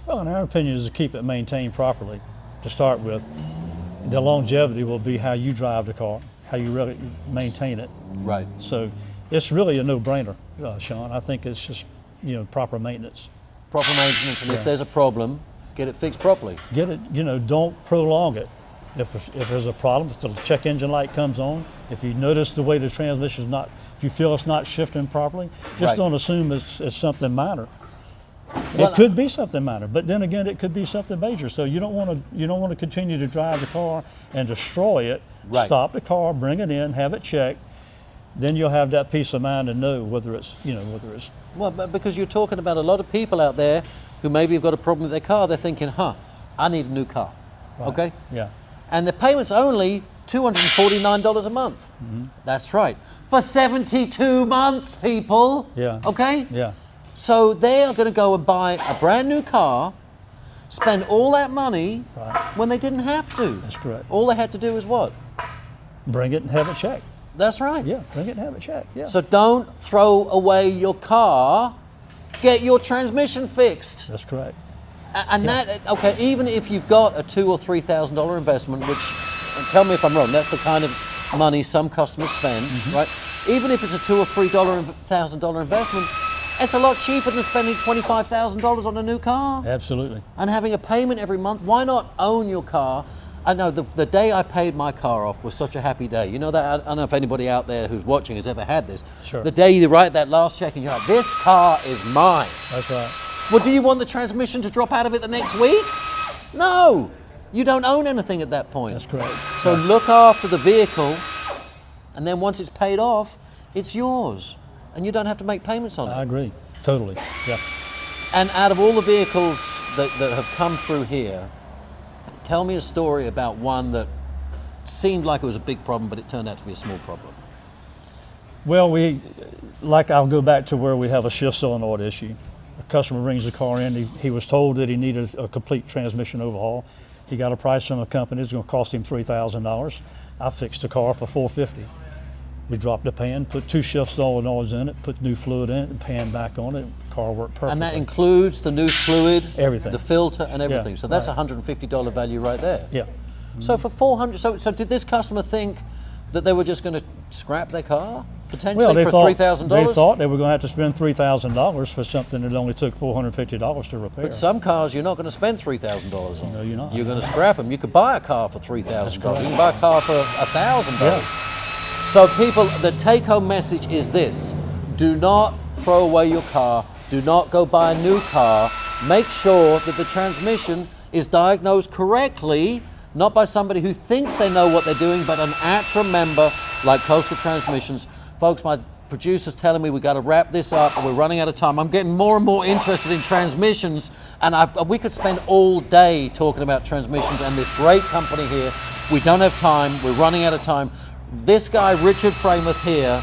Well, in our opinion, is to keep it maintained properly to start with. The longevity will be how you drive the car, how you really maintain it. Right. So it's really a no-brainer, Sean. I think it's just, proper maintenance. Proper maintenance, and Yeah. if there's a problem, get it fixed properly. Get it, don't prolong it. If there's a problem, if the check engine light comes on, if you notice the way the transmission's not, if you feel it's not shifting properly, just Right. don't assume it's something minor. Well, It could be something minor, but then again, it could be something major. So you don't want to continue to drive the car and destroy it. Right. Stop the car, bring it in, have it checked. Then you'll have that peace of mind to know whether it's. Well, but because you're talking about a lot of people out there who maybe have got a problem with their car, they're thinking, I need a new car, Right. okay? Yeah. And the payment's only $249 a month. Mm-hmm. That's right. For 72 months, people. Yeah. Okay? Yeah. So they are going to go and buy a brand new car, spend all that money Right. when they didn't have to. That's correct. All they had to do was what? Bring it and have it checked. That's right. Yeah. Bring it and have it checked. Yeah. So don't throw away your car. Get your transmission fixed. That's correct. And okay, even if you've got a $2,000 or $3,000 investment, which, and tell me if I'm wrong, that's the kind of money some customers spend, right? Even if it's a $2,000 or $3,000 investment, it's a lot cheaper than spending $25,000 on a new car Absolutely. and having a payment every month. Why not own your car? I know the day I paid my car off was such a happy day. You know that? I don't know if anybody out there who's watching has ever had this. Sure. The day you write that last check and you're like, this car is mine. That's right. Well, do you want the transmission to drop out of it the next week? No. You don't own anything at that point. That's correct. So look after the vehicle, and then once it's paid off, it's yours. And you don't have to make payments on I it. agree. Totally. Yeah. And out of all the vehicles that have come through here, tell me a story about one that seemed like it was a big problem, but it turned out to be a small problem. Well, I'll go back to where we have a shift solenoid issue. A customer brings the car in, he was told that he needed a complete transmission overhaul. He got a price from a company, it's gonna cost him $3,000. I fixed the car for $450. We dropped the pan, put 2 shift solenoids in it, put new fluid in it, and pan back on it, car worked perfectly. And that includes the new fluid, Everything. the filter, and everything. Yeah, So that's right. a $150 value right there. Yeah. So for 400, so did this customer think that they were just going to scrap their car potentially for $3,000? They thought they were going to have to spend $3,000 for something that only took $450 to repair. But some cars you're not going to spend $3,000 on. No, you're not. You're going to scrap them. You could buy a car for $3,000. You can buy a car for $1,000. Yeah. So people, the take-home message is this: do not throw away your car. Do not go buy a new car. Make sure that the transmission is diagnosed correctly, not by somebody who thinks they know what they're doing, but an actual member like Coastal Transmissions. Folks, my producer's telling me we got to wrap this up. We're running out of time. I'm getting more and more interested in transmissions, and we could spend all day talking about transmissions and this great company here. We don't have time. We're running out of time. This guy, Richard Framath here,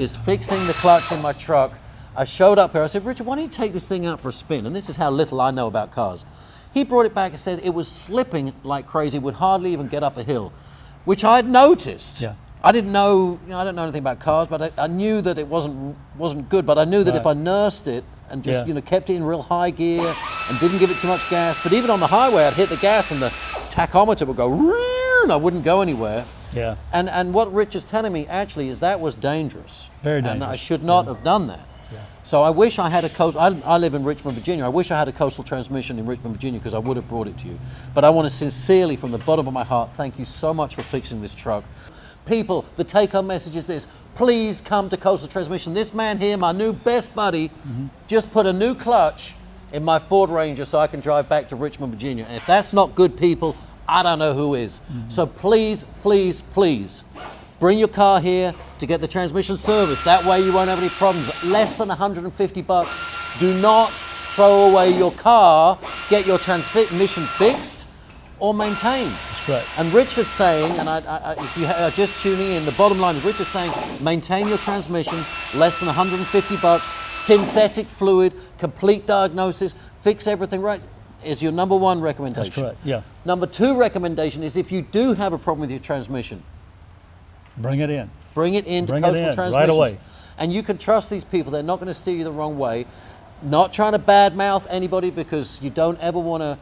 is fixing the clutch in my truck. I showed up here. I said, Richard, why don't you take this thing out for a spin? And this is how little I know about cars. He brought it back and said it was slipping like crazy, would hardly even get up a hill, which I'd noticed. Yeah. I didn't know, I don't know anything about cars, but I knew that it wasn't good. But I knew that if I Right. nursed it and just Yeah. kept it in real high gear and didn't give it too much gas, but even on the highway, I'd hit the gas and the tachometer would go, and I wouldn't go anywhere. Yeah. And what Rich is telling me actually is that was dangerous. Very And I dangerous. should not have done that. So I wish I had a coastal. I live in Richmond, Virginia. I wish I had a Coastal Transmission in Richmond, Virginia, because I would have brought it to you. But I want to sincerely, from the bottom of my heart, thank you so much for fixing this truck. People, the take-home message is this: please come to Coastal Transmission. This man here, my new best buddy, just put a new clutch in my Ford Ranger so I can drive back to Richmond, Virginia. And if that's not good, people, I don't know who is. So please, please, please, bring your car here to get the transmission service. That way you won't have any problems. Less than $150. Do not throw away your car. Get your transmission fixed or maintained. Right. And Richard's saying, and if you are just tuning in, the bottom line is Richard's saying, maintain your transmission, less than 150 bucks, synthetic fluid, complete diagnosis, fix everything right, is your number one recommendation. That's correct, yeah. Number two recommendation is if you do have a problem with your transmission, Bring it in. bring it into Bring it Coastal in, right Transmissions. away. And you can trust these people. They're not going to steer you the wrong way. Not trying to badmouth anybody, because you don't ever want to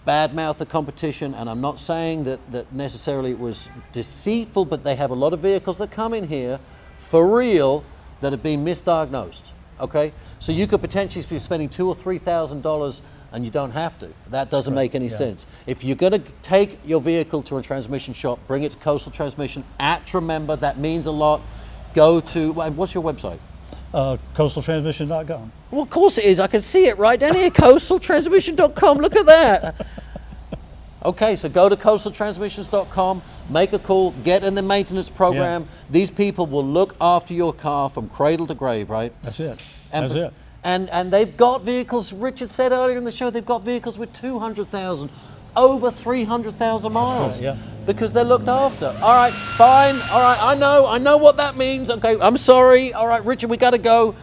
badmouth the competition. And I'm not saying that necessarily it was deceitful, but they have a lot of vehicles that come in here for real that have been misdiagnosed. Okay? So you could potentially be spending $2,000 or $3,000 and you don't have to. That doesn't make any sense. If you're going to take your vehicle to a transmission shop, bring it to Coastal Transmission at Tremember. That means a lot. Go to, what's your website? Coastaltransmission.com. Well, of course it is. I can see it right down here, coastaltransmission.com. Look at that. Okay, so go to coastaltransmissions.com, make a call, get in the maintenance program. Yeah. These people will look after your car from cradle to grave, right? That's it. And, That's it. And they've got vehicles, Richard said earlier in the show, they've got vehicles with 200,000, over 300,000 miles. Yeah. Because they're looked after. All right, fine. All right, I know what that means. Okay, I'm sorry. All right, Richard, we got to go.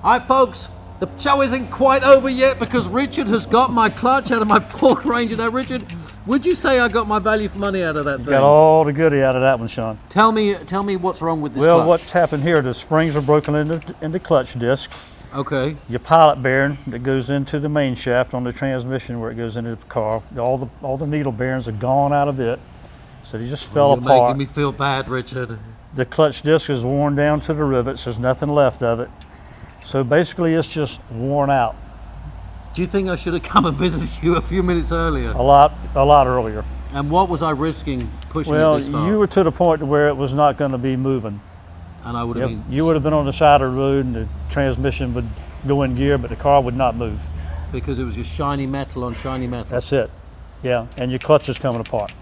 All right, folks, the show isn't quite over yet because Richard has got my clutch out of my Ford Ranger. Now, Richard, would you say I got my value for money out of that thing? Got all the goodie out of that one, Sean. Tell me what's wrong with this Well, clutch. what's happened here, the springs are broken into clutch disc. Okay. Your pilot bearing that goes into the main shaft on the transmission where it goes into the car, all the needle bearings are gone out of it. So they just fell You're apart. making me feel bad, Richard. The clutch disc is worn down to the rivets. There's nothing left of it. So basically it's just worn out. Do you think I should have come and visited you a few minutes earlier? A lot earlier. And what was I risking pushing it Well, this far? you were to the point where it was not going to be moving. And I would have Yep. been, You would have been on the side of the road and the transmission would go in gear, but the car would not move. because it was just shiny metal on shiny metal. That's it. Yeah, and your clutch is coming apart.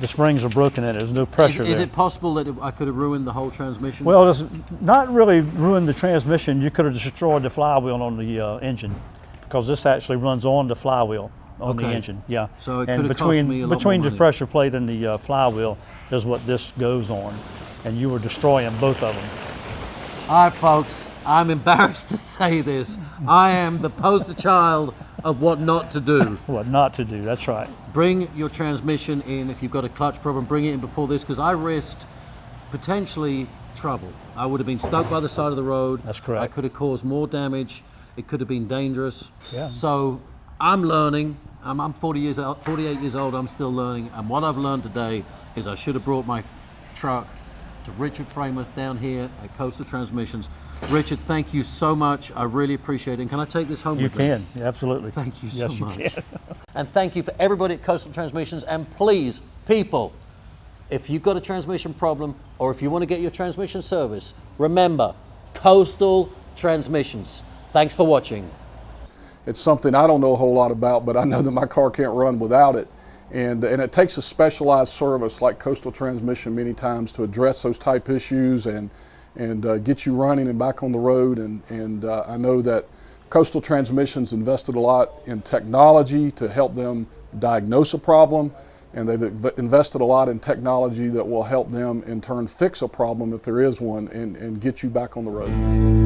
The springs are broken in it. There's no pressure Is there. it possible that I could have ruined the whole transmission? Well, it's not really ruined the transmission. You could have destroyed the flywheel on the engine, because this actually runs on the flywheel on the Okay. engine. Yeah. So it and could have cost me a lot between more the money. pressure plate and the flywheel is what this goes on, and you were destroying both of them. All right, folks, I'm embarrassed to say this. I am the poster child of what not to do. What not to do? That's right. Bring your transmission in. If you've got a clutch problem, bring it in before this, because I risked potentially trouble. I would have been stuck by the side of the road. That's correct. I could have caused more damage. It could have been dangerous. Yeah. So I'm learning. I'm 48 years old. I'm still learning. And what I've learned today is I should have brought my truck to Richard Framuth down here at Coastal Transmissions. Richard, thank you so much. I really appreciate it. And can I take this home You with me? can, absolutely. Thank you so Yes, much. you can. And thank you for everybody at Coastal Transmissions. And please, people, if you've got a transmission problem or if you want to get your transmission service, remember, Coastal Transmissions. Thanks for watching. It's something I don't know a whole lot about, but I know that my car can't run without it. And it takes a specialized service like Coastal Transmission many times to address those type issues and get you running and back on the road. And I know that Coastal Transmissions invested a lot in technology to help them diagnose a problem, and they've invested a lot in technology that will help them in turn fix a problem if there is one and get you back on the road.